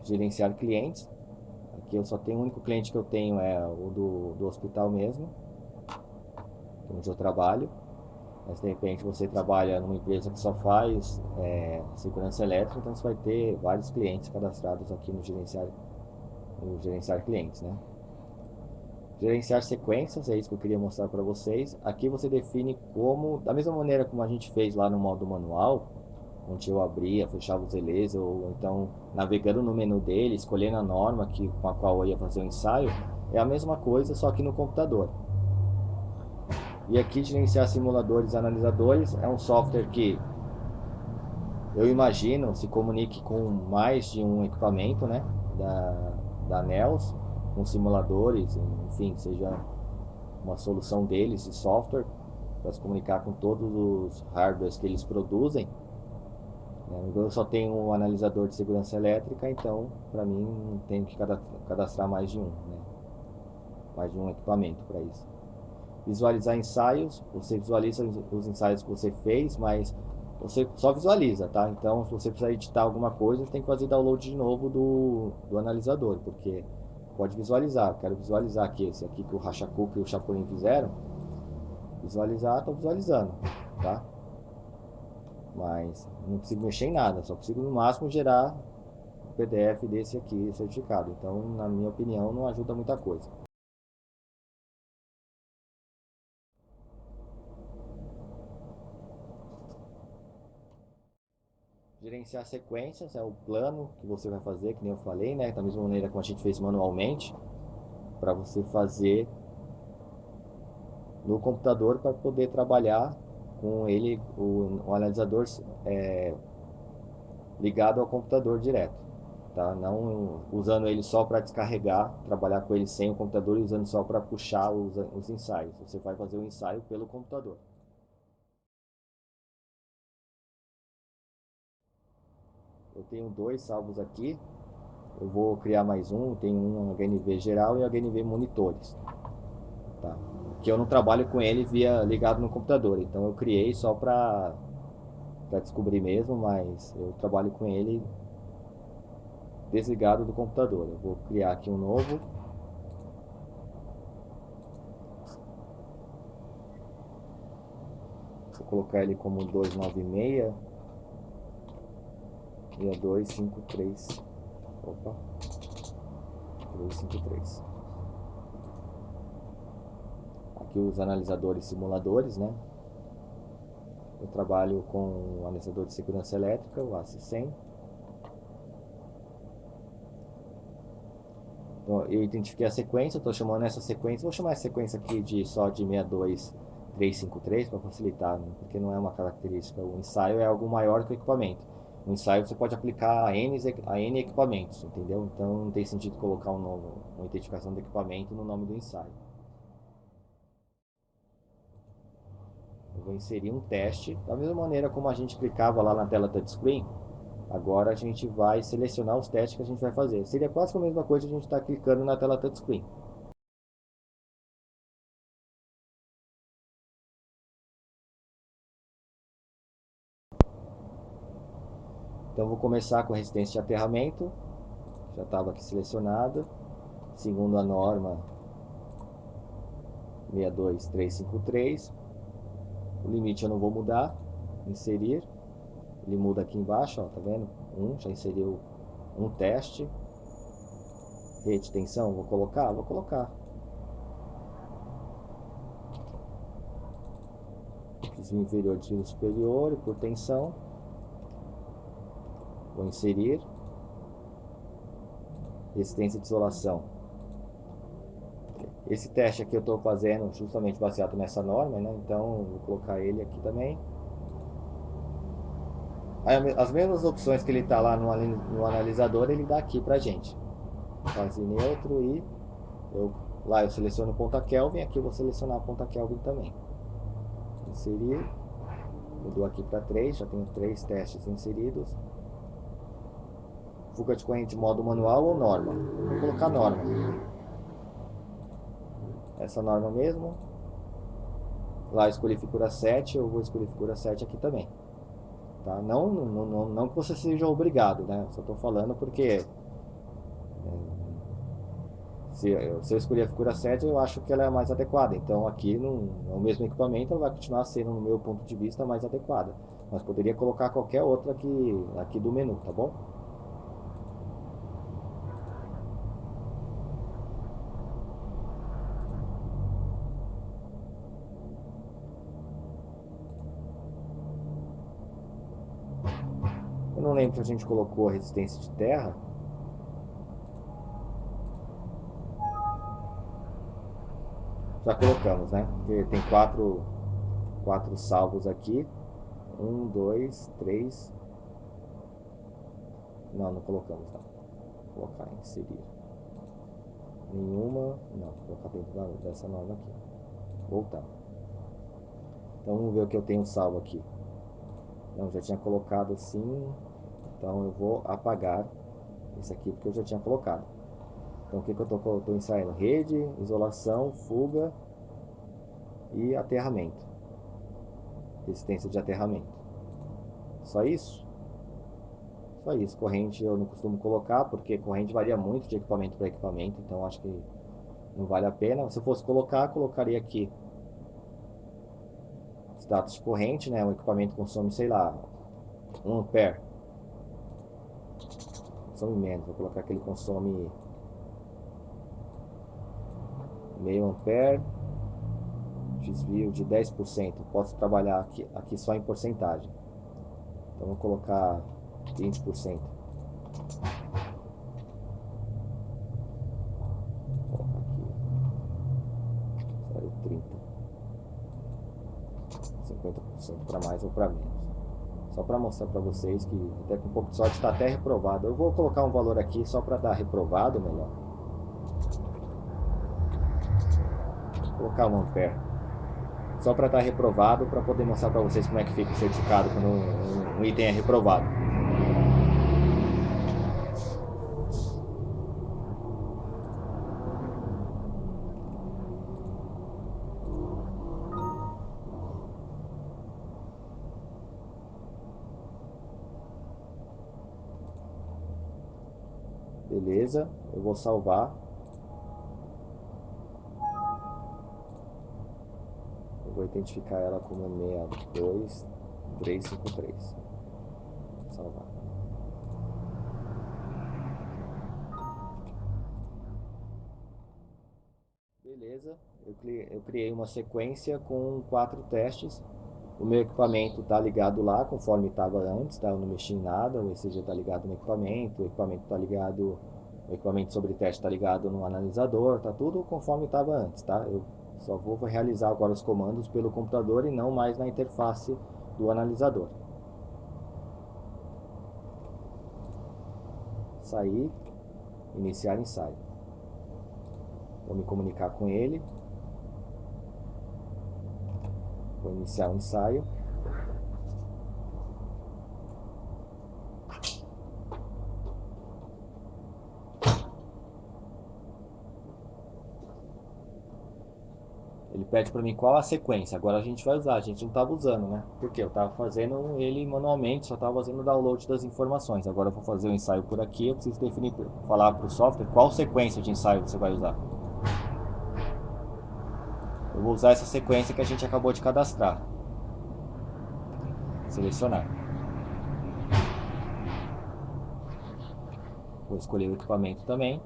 gerenciar clientes. Aqui eu só tenho o único cliente que eu tenho é o do hospital mesmo, onde eu trabalho. Mas de repente você trabalha numa empresa que só faz segurança elétrica, então você vai ter vários clientes cadastrados aqui no gerenciar clientes, né? Gerenciar sequências, é isso que eu queria mostrar para vocês. Aqui você define como, da mesma maneira como a gente fez lá no modo manual, onde eu abria, fechava os relés, ou então navegando no menu dele, escolhendo a norma com a qual eu ia fazer o ensaio, é a mesma coisa, só que no computador. E aqui gerenciar simuladores e analisadores é um software que eu imagino se comunique com mais de um equipamento, né, da NELS, com simuladores, enfim, seja uma solução deles de software para se comunicar com todos os hardwares que eles produzem. Eu só tenho um analisador de segurança elétrica, então para mim não tenho que cadastrar mais de um, né? Mais de um equipamento para isso. Visualizar ensaios, você visualiza os ensaios que você fez, mas você só visualiza, tá? Então, se você precisar editar alguma coisa, você tem que fazer download de novo do analisador, porque pode visualizar. Quero visualizar aqui, esse aqui que o Rachacuca e o Chapolin fizeram. Visualizar, estou visualizando, tá? mas não consigo mexer em nada, só consigo no máximo gerar um PDF desse aqui certificado. Então, na minha opinião, não ajuda muita coisa. Gerenciar sequências é o plano que você vai fazer, que nem eu falei, né? Da mesma maneira como a gente fez manualmente, para você fazer no computador para poder trabalhar com ele, o analisador ligado ao computador direto, tá? Não usando ele só para descarregar, trabalhar com ele sem o computador e usando só para puxar os ensaios. Você vai fazer o ensaio pelo computador. Eu tenho dois salvos aqui. Eu vou criar mais um. Tem um HNV geral e HNV monitores, tá? Que eu não trabalho com ele via ligado no computador. Então eu criei só para descobrir mesmo, mas eu trabalho com ele desligado do computador. Eu vou criar aqui um novo. Vou colocar ele como 296 6253. Opa, 353. Aqui os analisadores simuladores, né? Eu trabalho com o analisador de segurança elétrica, o AC100. Então, eu identifiquei a sequência, estou chamando essa sequência, vou chamar essa sequência aqui de só de 62353 para facilitar, né? Porque não é uma característica. O ensaio é algo maior que o equipamento. O ensaio você pode aplicar a N equipamentos, entendeu? Então não tem sentido colocar uma identificação do equipamento no nome do ensaio. Eu vou inserir um teste, da mesma maneira como a gente clicava lá na tela touchscreen. Agora a gente vai selecionar os testes que a gente vai fazer. Seria quase a mesma coisa que a gente está clicando na tela touchscreen. Então vou começar com a resistência de aterramento, já estava aqui selecionada, segundo a norma 62353. O limite eu não vou mudar, inserir, ele muda aqui embaixo, ó, tá vendo? Já inseriu um teste. Rede de tensão, vou colocar? Vou colocar. Desvio inferior, desvio superior e por tensão. Vou inserir. Resistência de isolação. Esse teste aqui eu estou fazendo justamente baseado nessa norma, né? Então vou colocar ele aqui também. As mesmas opções que ele está lá no analisador, ele dá aqui pra gente. Fase neutro e lá eu seleciono ponta Kelvin, aqui eu vou selecionar a ponta Kelvin também. Inserir, mudou aqui para 3, já tenho 3 testes inseridos. Fuga de corrente modo manual ou norma? Vou colocar norma. Essa norma mesmo. Lá eu escolhi figura 7, eu vou escolher figura 7 aqui também. Tá? Não que você seja obrigado, né? Só estou falando porque se eu escolher a figura 7, eu acho que ela é a mais adequada. Então aqui no mesmo equipamento ela vai continuar sendo, no meu ponto de vista, mais adequada. Mas poderia colocar qualquer outra aqui do menu, tá bom? Eu não lembro se a gente colocou a resistência de terra. Já colocamos, né? Porque tem quatro salvos aqui. Um, dois, três. Não colocamos, não. Vou colocar em inserir. Nenhuma. Não, vou colocar dentro dessa norma aqui. Voltar. Então vamos ver o que eu tenho salvo aqui. Não, já tinha colocado assim. Então eu vou apagar esse aqui porque eu já tinha colocado. Então o que, que eu estou ensaiando? Rede, isolação, fuga e aterramento. Resistência de aterramento. Só isso? Só isso. Corrente eu não costumo colocar porque corrente varia muito de equipamento para equipamento. Então acho que não vale a pena. Se eu fosse colocar, colocaria aqui status de corrente, né? O equipamento consome, sei lá, 1 ampere. Consome menos, vou colocar que ele consome meio ampere, desvio de 10%. Posso trabalhar aqui só em porcentagem. Então vou colocar 20%. Vou colocar aqui 0,30. 50% para mais ou para menos. Só para mostrar para vocês que até com um pouco de sorte está até reprovado. Eu vou colocar um valor aqui só para dar reprovado melhor. Vou colocar 1 ampere. Só para estar reprovado, para poder mostrar para vocês como é que fica o certificado quando um item é reprovado. Beleza, eu vou salvar. Eu vou identificar ela como 62353. Salvar. Beleza, eu criei uma sequência com 4 testes. O meu equipamento está ligado lá, conforme estava antes, tá? Eu não mexi em nada, o ECG está ligado no equipamento, o equipamento está ligado, o equipamento sobre teste está ligado no analisador, tá tudo conforme estava antes, tá? Eu só vou realizar agora os comandos pelo computador e não mais na interface do analisador. Sair, iniciar ensaio. Vou me comunicar com ele. Vou iniciar o ensaio. Ele pede para mim qual a sequência. Agora a gente vai usar. A gente não estava usando, né? Porque eu estava fazendo ele manualmente, só estava fazendo o download das informações. Agora eu vou fazer o ensaio por aqui. Eu preciso definir, falar para o software qual sequência de ensaio você vai usar. Eu vou usar essa sequência que a gente acabou de cadastrar. Selecionar. Vou escolher o equipamento também.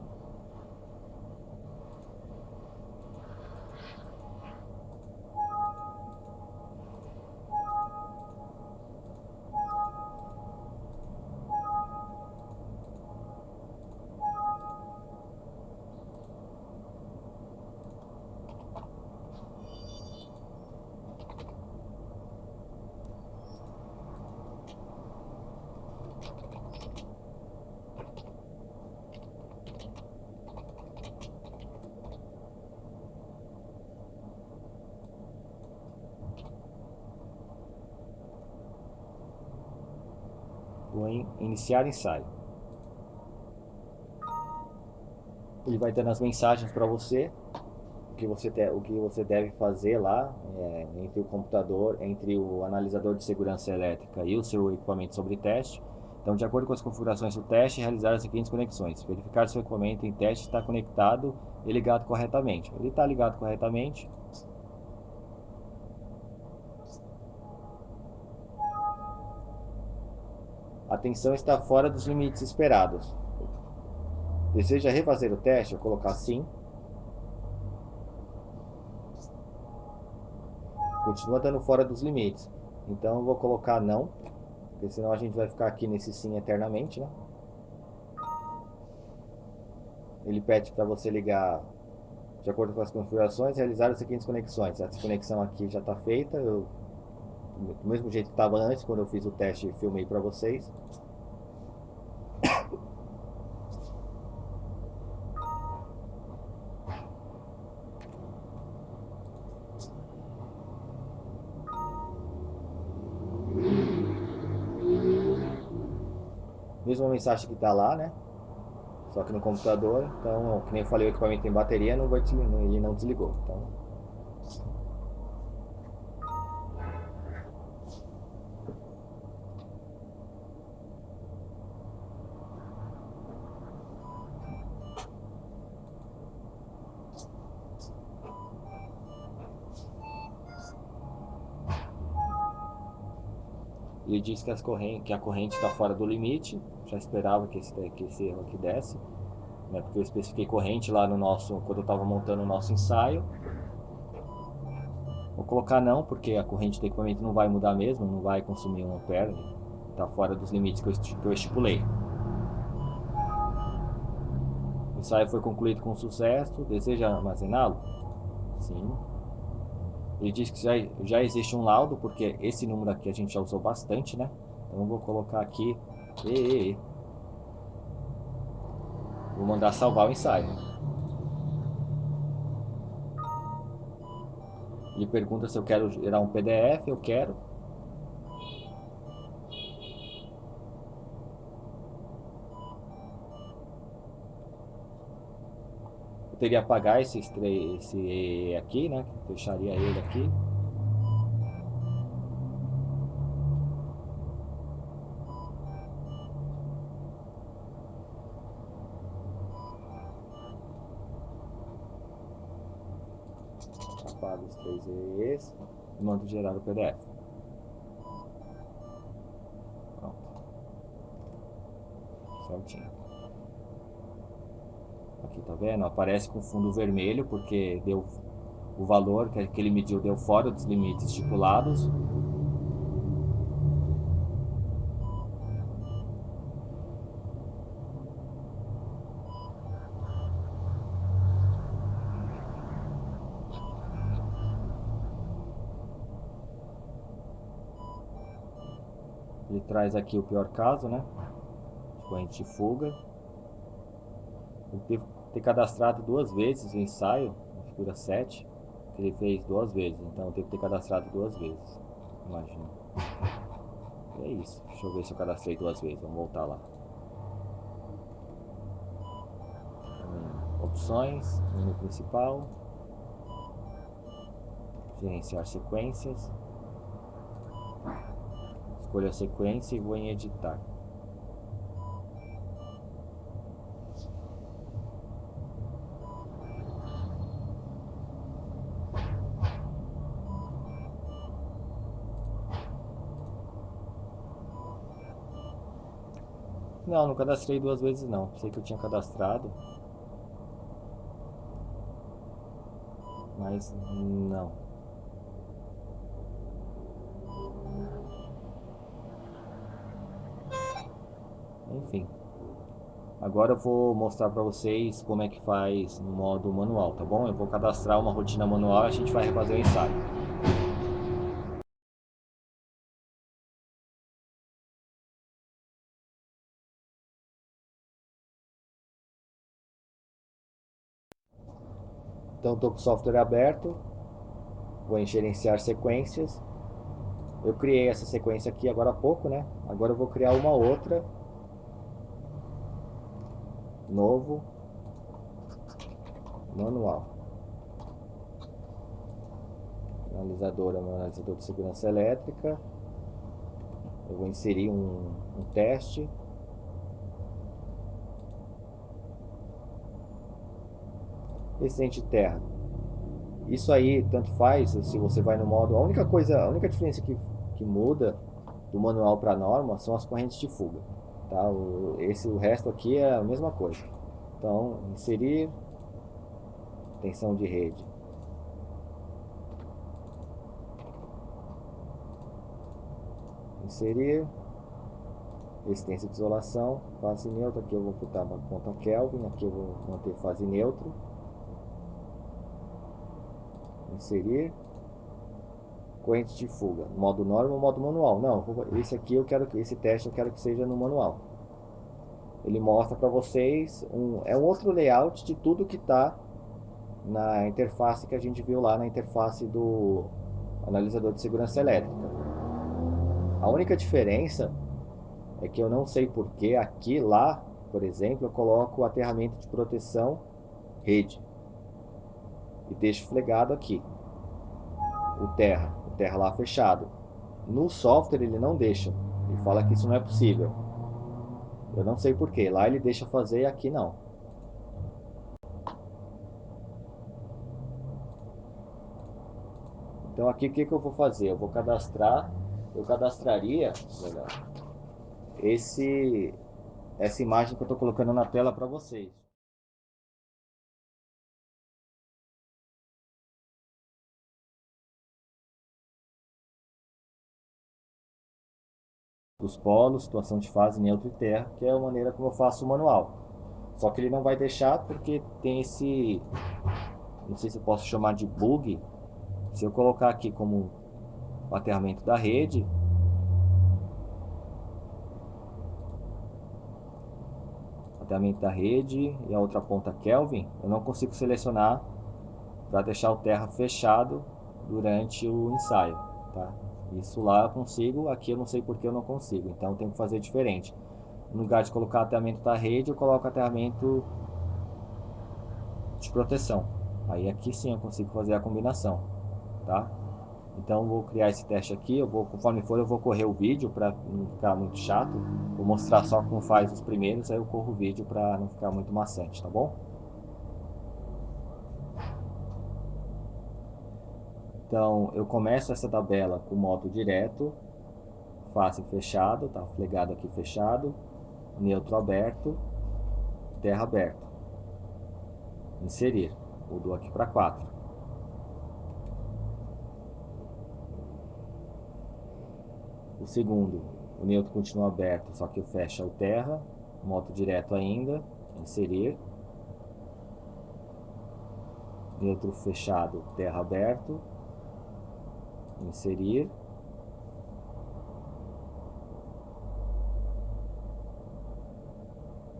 Vou em iniciar ensaio. Ele vai dando as mensagens para você, o que você deve fazer lá entre o computador, entre o analisador de segurança elétrica e o seu equipamento sobre teste. Então, de acordo com as configurações do teste, realizar as seguintes conexões. Verificar se o equipamento em teste está conectado e ligado corretamente. Ele está ligado corretamente. A tensão está fora dos limites esperados. Deseja refazer o teste? Eu colocar sim. Continua dando fora dos limites. Então eu vou colocar não, porque senão a gente vai ficar aqui nesse sim eternamente, né? Ele pede para você ligar de acordo com as configurações, realizar as seguintes conexões. Essa conexão aqui já está feita, do mesmo jeito que estava antes, quando eu fiz o teste, filmei para vocês. Mesma mensagem que está lá, né? Só que no computador, então, que nem eu falei, o equipamento tem bateria, ele não desligou. Então, Ele disse que a corrente está fora do limite. Já esperava que esse erro aqui desse, né? Porque eu especifiquei corrente lá no nosso, quando eu estava montando o nosso ensaio. Vou colocar não, porque a corrente do equipamento não vai mudar mesmo, não vai consumir 1 ampere, está fora dos limites que eu estipulei. O ensaio foi concluído com sucesso. Deseja armazená-lo? Sim. Ele diz que já existe um laudo, porque esse número aqui a gente já usou bastante, né? Então eu vou colocar aqui. Vou mandar salvar o ensaio. Ele pergunta se eu quero gerar um PDF. Eu quero. Eu teria que apagar esse aqui, né? Fecharia ele aqui. Apago os 3 EEs e mando gerar o PDF. Pronto. Certinho. Aqui, tá vendo? Aparece com fundo vermelho porque deu o valor que ele mediu, deu fora dos limites estipulados. Ele traz aqui o pior caso, né? Corrente de fuga. Ele teve que ter cadastrado 2 vezes o ensaio, na figura 7, que ele fez 2 vezes, então teve que ter cadastrado 2 vezes, imagina. E é isso, deixa eu ver se eu cadastrei 2 vezes, vamos voltar lá. Opções, menu principal, gerenciar sequências, escolho a sequência e vou em editar. Não cadastrei 2 vezes não, pensei que eu tinha cadastrado, mas não. Enfim, agora eu vou mostrar para vocês como é que faz no modo manual, tá bom? Eu vou cadastrar uma rotina manual e a gente vai refazer o ensaio. Então estou com o software aberto, vou em gerenciar sequências. Eu criei essa sequência aqui agora há pouco, né? Agora eu vou criar uma outra, novo, manual. Analisador de segurança elétrica. Eu vou inserir um teste. Resistente de terra. Isso aí tanto faz se você vai no modo. A única diferença que muda do manual para a norma são as correntes de fuga. Tá? O resto aqui é a mesma coisa. Então, inserir tensão de rede. Inserir resistência de isolação, fase neutra. Aqui eu vou botar uma conta Kelvin. Aqui eu vou manter fase neutra. Inserir corrente de fuga, modo norma ou modo manual. Não, esse aqui esse teste eu quero que seja no manual. Ele mostra para vocês é um outro layout de tudo que está na interface que a gente viu lá na interface do analisador de segurança elétrica. A única diferença é que eu não sei porque aqui lá, por exemplo, eu coloco o aterramento de proteção rede e deixo flegado aqui o terra lá fechado. No software ele não deixa, ele fala que isso não é possível. Eu não sei porquê, lá ele deixa fazer e aqui não. Então aqui o que eu vou fazer? Eu vou cadastrar eu cadastraria, melhor, essa imagem que eu estou colocando na tela para vocês. Dos polos, situação de fase, neutro e terra, que é a maneira como eu faço o manual. Só que ele não vai deixar porque tem esse, não sei se eu posso chamar de bug. Se eu colocar aqui como o aterramento da rede, e a outra ponta Kelvin, eu não consigo selecionar para deixar o terra fechado durante o ensaio, tá? Isso lá eu consigo, aqui eu não sei porque eu não consigo, então eu tenho que fazer diferente. No lugar de colocar aterramento da rede, eu coloco aterramento de proteção. Aí aqui sim eu consigo fazer a combinação, tá? Então eu vou criar esse teste aqui, conforme for eu vou correr o vídeo para não ficar muito chato. Vou mostrar só como faz os primeiros, aí eu corro o vídeo para não ficar muito maçante, tá bom? Então eu começo essa tabela com modo direto, face fechado, tá? Flegado aqui fechado, neutro aberto, terra aberto. Inserir, mudou aqui para 4. O segundo, o neutro continua aberto, só que fecha o terra, modo direto ainda, inserir, neutro fechado, terra aberto, inserir,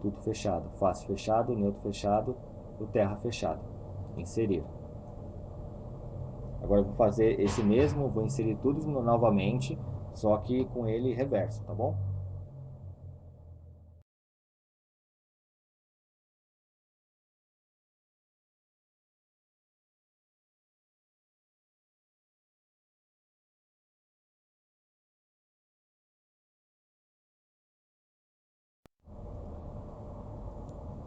tudo fechado, face fechado, neutro fechado, o terra fechado, inserir. Agora eu vou fazer esse mesmo, vou inserir tudo novamente, só que com ele reverso, tá bom?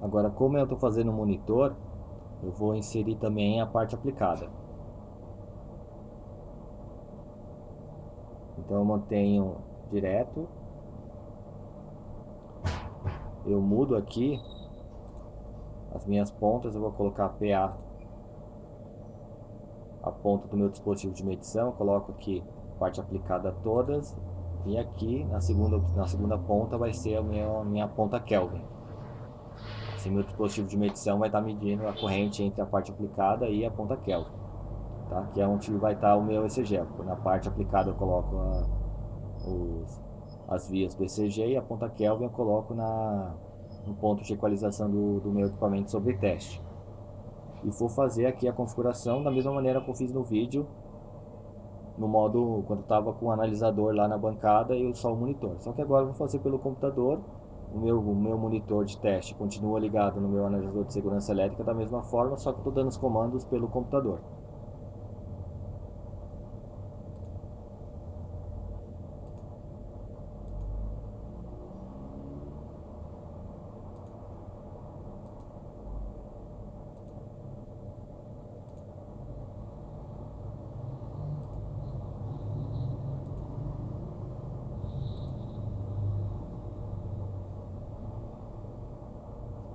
Agora, como eu estou fazendo o monitor, eu vou inserir também a parte aplicada. Então eu mantenho direto, eu mudo aqui as minhas pontas, eu vou colocar PA, a ponta do meu dispositivo de medição, eu coloco aqui parte aplicada todas, e aqui na segunda ponta vai ser a minha ponta Kelvin. Assim meu dispositivo de medição vai estar medindo a corrente entre a parte aplicada e a ponta Kelvin, tá? Que é onde vai estar o meu ECG. Na parte aplicada eu coloco as vias do ECG e a ponta Kelvin eu coloco no ponto de equalização do meu equipamento sobre teste. E vou fazer aqui a configuração da mesma maneira que eu fiz no vídeo, no modo quando estava com o analisador lá na bancada e só o monitor. Só que agora eu vou fazer pelo computador. O meu monitor de teste continua ligado no meu analisador de segurança elétrica da mesma forma, só que estou dando os comandos pelo computador.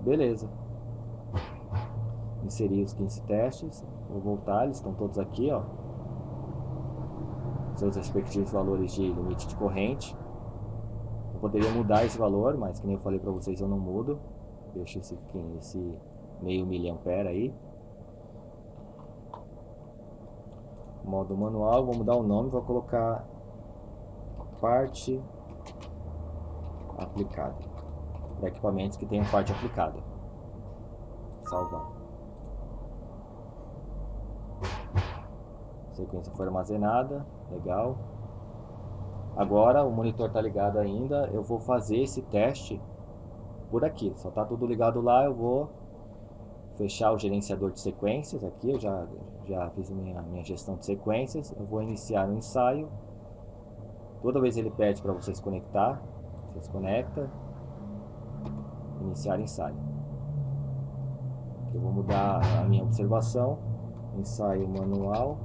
Beleza. Inseri os 15 testes. Vou voltar, eles estão todos aqui, ó. Seus respectivos valores de limite de corrente. Eu poderia mudar esse valor, mas que nem eu falei para vocês, eu não mudo. Deixo esse meio miliampere aí. Modo manual, vou mudar o nome, vou colocar parte aplicada. Para equipamentos que tenham parte aplicada. Salvar. A sequência foi armazenada, legal. Agora o monitor está ligado ainda, eu vou fazer esse teste por aqui. Só está tudo ligado lá, eu vou fechar o gerenciador de sequências aqui, eu já fiz minha gestão de sequências. Eu vou iniciar o ensaio. Toda vez ele pede para você se conectar, você se conecta, iniciar ensaio. Aqui eu vou mudar a minha observação, ensaio manual,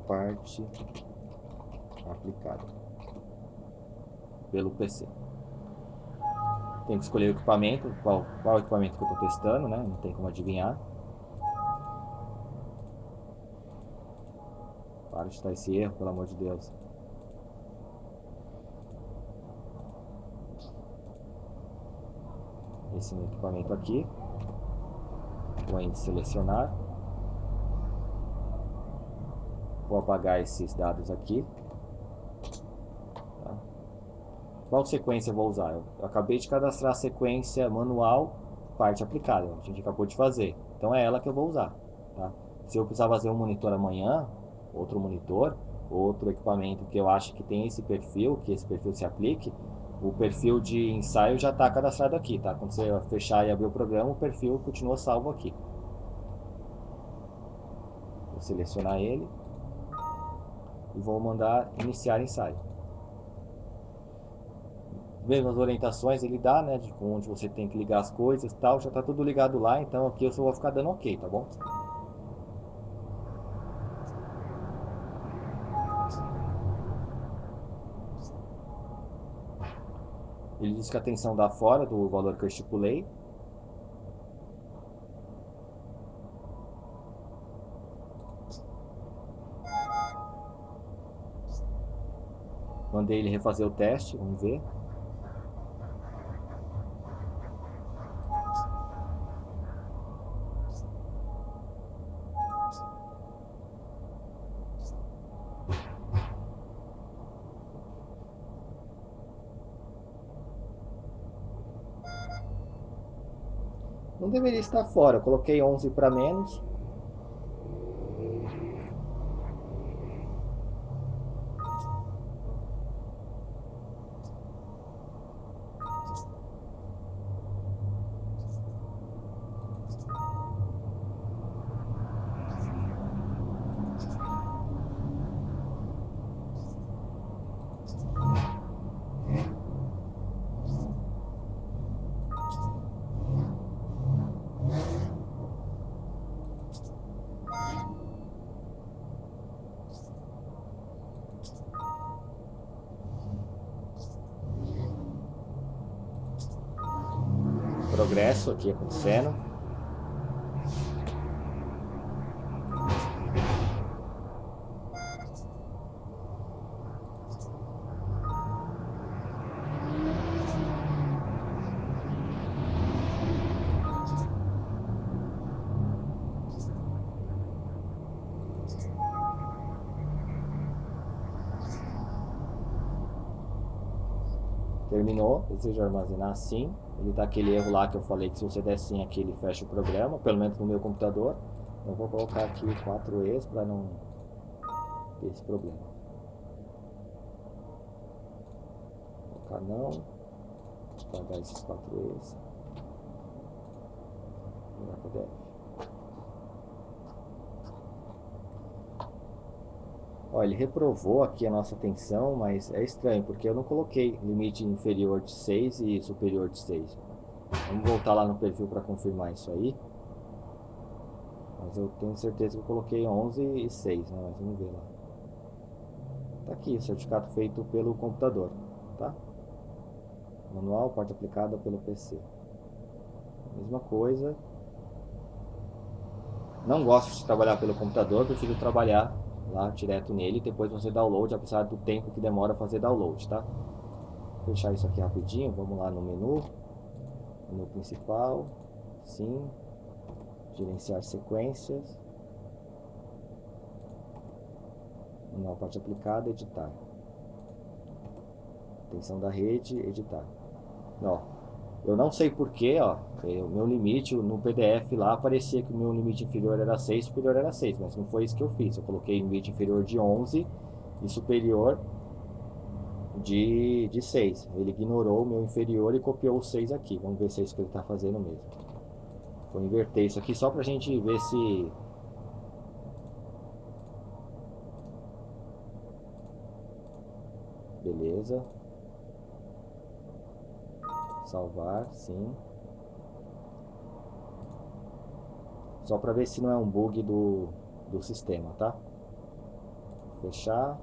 parte aplicada pelo PC. Tem que escolher o equipamento, qual equipamento que eu estou testando, né? Não tem como adivinhar. Para de dar esse erro, pelo amor de Deus. Esse meu equipamento aqui. Vou em selecionar. Vou apagar esses dados aqui. Tá? Qual sequência eu vou usar? Eu acabei de cadastrar a sequência manual, parte aplicada. A gente acabou de fazer. Então é ela que eu vou usar. Tá? Se eu precisar fazer um monitor amanhã, outro monitor, outro equipamento que eu acho que tem esse perfil, que esse perfil se aplique, o perfil de ensaio já está cadastrado aqui, tá? Quando você fechar e abrir o programa, o perfil continua salvo aqui. Vou selecionar ele e vou mandar iniciar ensaio. Mesmas orientações ele dá, né, de onde você tem que ligar as coisas e tal, já está tudo ligado lá, então aqui eu só vou ficar dando ok, tá bom? Ele diz que a tensão dá fora do valor que eu estipulei. Mandei ele refazer o teste, vamos ver. Não deveria estar fora, eu coloquei 11 para menos. Progresso aqui acontecendo. Terminou, deseja armazenar sim. Ele dá aquele erro lá que eu falei que se você der sim aqui ele fecha o programa, pelo menos no meu computador. Eu vou colocar aqui 4Es para não ter esse problema. Vou colocar não, apagar esses 4Es. Virar PDF. Ó, ele reprovou aqui a nossa tensão, mas é estranho, porque eu não coloquei limite inferior de 6 e superior de 6. Vamos voltar lá no perfil para confirmar isso aí. Mas eu tenho certeza que eu coloquei 11 e 6, né? Mas vamos ver lá. Tá aqui, o certificado feito pelo computador, tá? Manual, parte aplicada pelo PC. Mesma coisa. Não gosto de trabalhar pelo computador, prefiro trabalhar lá direto nele e depois fazer download, apesar do tempo que demora fazer download, tá? Vou fechar isso aqui rapidinho, vamos lá no menu principal, sim, gerenciar sequências, manual parte aplicada, editar, tensão da rede, editar. Ó, eu não sei porquê, ó, o meu limite no PDF lá aparecia que o meu limite inferior era 6, superior era 6, mas não foi isso que eu fiz. Eu coloquei limite inferior de 11 e superior de 6. Ele ignorou o meu inferior e copiou o 6 aqui. Vamos ver se é isso que ele está fazendo mesmo. Vou inverter isso aqui só para a gente ver se... Beleza. Salvar, sim. Só para ver se não é um bug do sistema, tá? Fechar,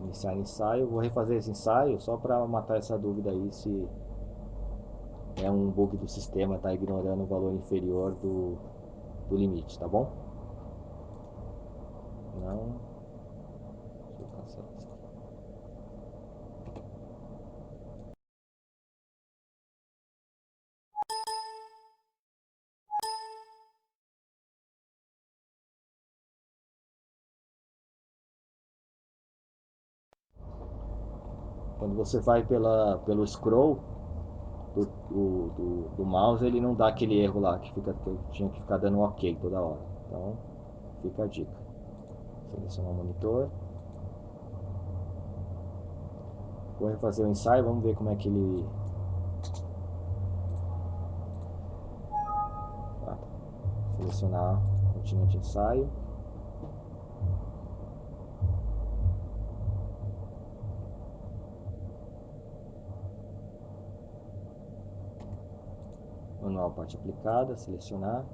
iniciar ensaio. Vou refazer esse ensaio só para matar essa dúvida aí se é um bug do sistema, está ignorando o valor inferior do limite, tá bom? Não, deixa eu cancelar isso aqui. Quando você vai pelo scroll do mouse, ele não dá aquele erro lá que eu tinha que ficar dando um ok toda hora. Então, fica a dica. Selecionar o monitor. Vou refazer o ensaio, vamos ver como é que ele. Tá. Selecionar continente de ensaio. Manual parte aplicada, selecionar,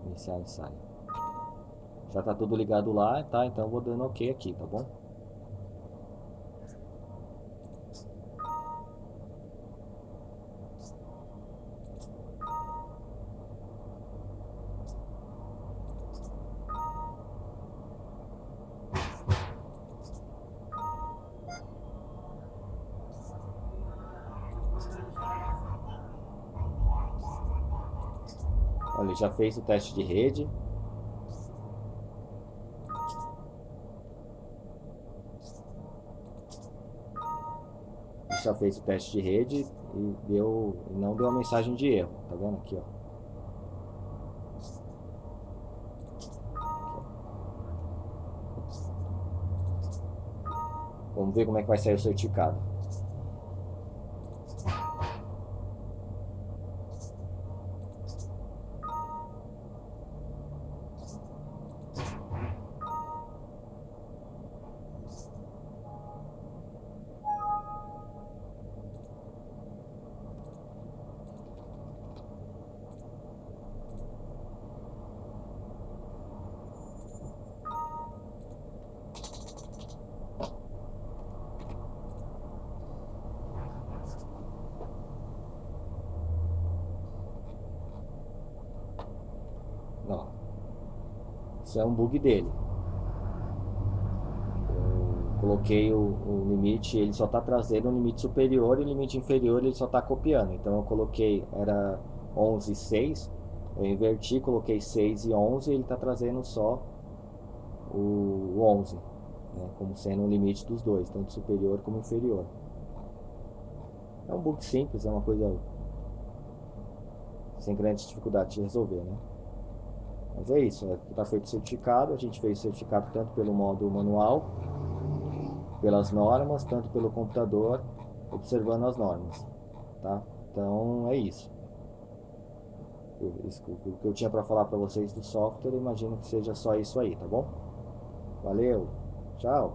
iniciar ensaio. Já está tudo ligado lá, tá? Então vou dando ok aqui, tá bom? Olha, ele já fez o teste de rede. Ele já fez o teste de rede e não deu a mensagem de erro, tá vendo aqui, ó? Vamos ver como é que vai sair o certificado. Não, isso é um bug dele. Eu coloquei o limite, ele só está trazendo um limite superior e o limite inferior ele só está copiando. Então eu coloquei, era 11 e 6, eu inverti, coloquei 6 e 11 e ele está trazendo só o 11, né, como sendo o limite dos dois, tanto superior como inferior. É um bug simples, é uma coisa sem grande dificuldade de resolver, né? Mas é isso, está feito o certificado, a gente fez o certificado tanto pelo modo manual, pelas normas, tanto pelo computador, observando as normas, tá? Então é isso. O que eu tinha para falar para vocês do software, eu imagino que seja só isso aí, tá bom? Valeu, tchau!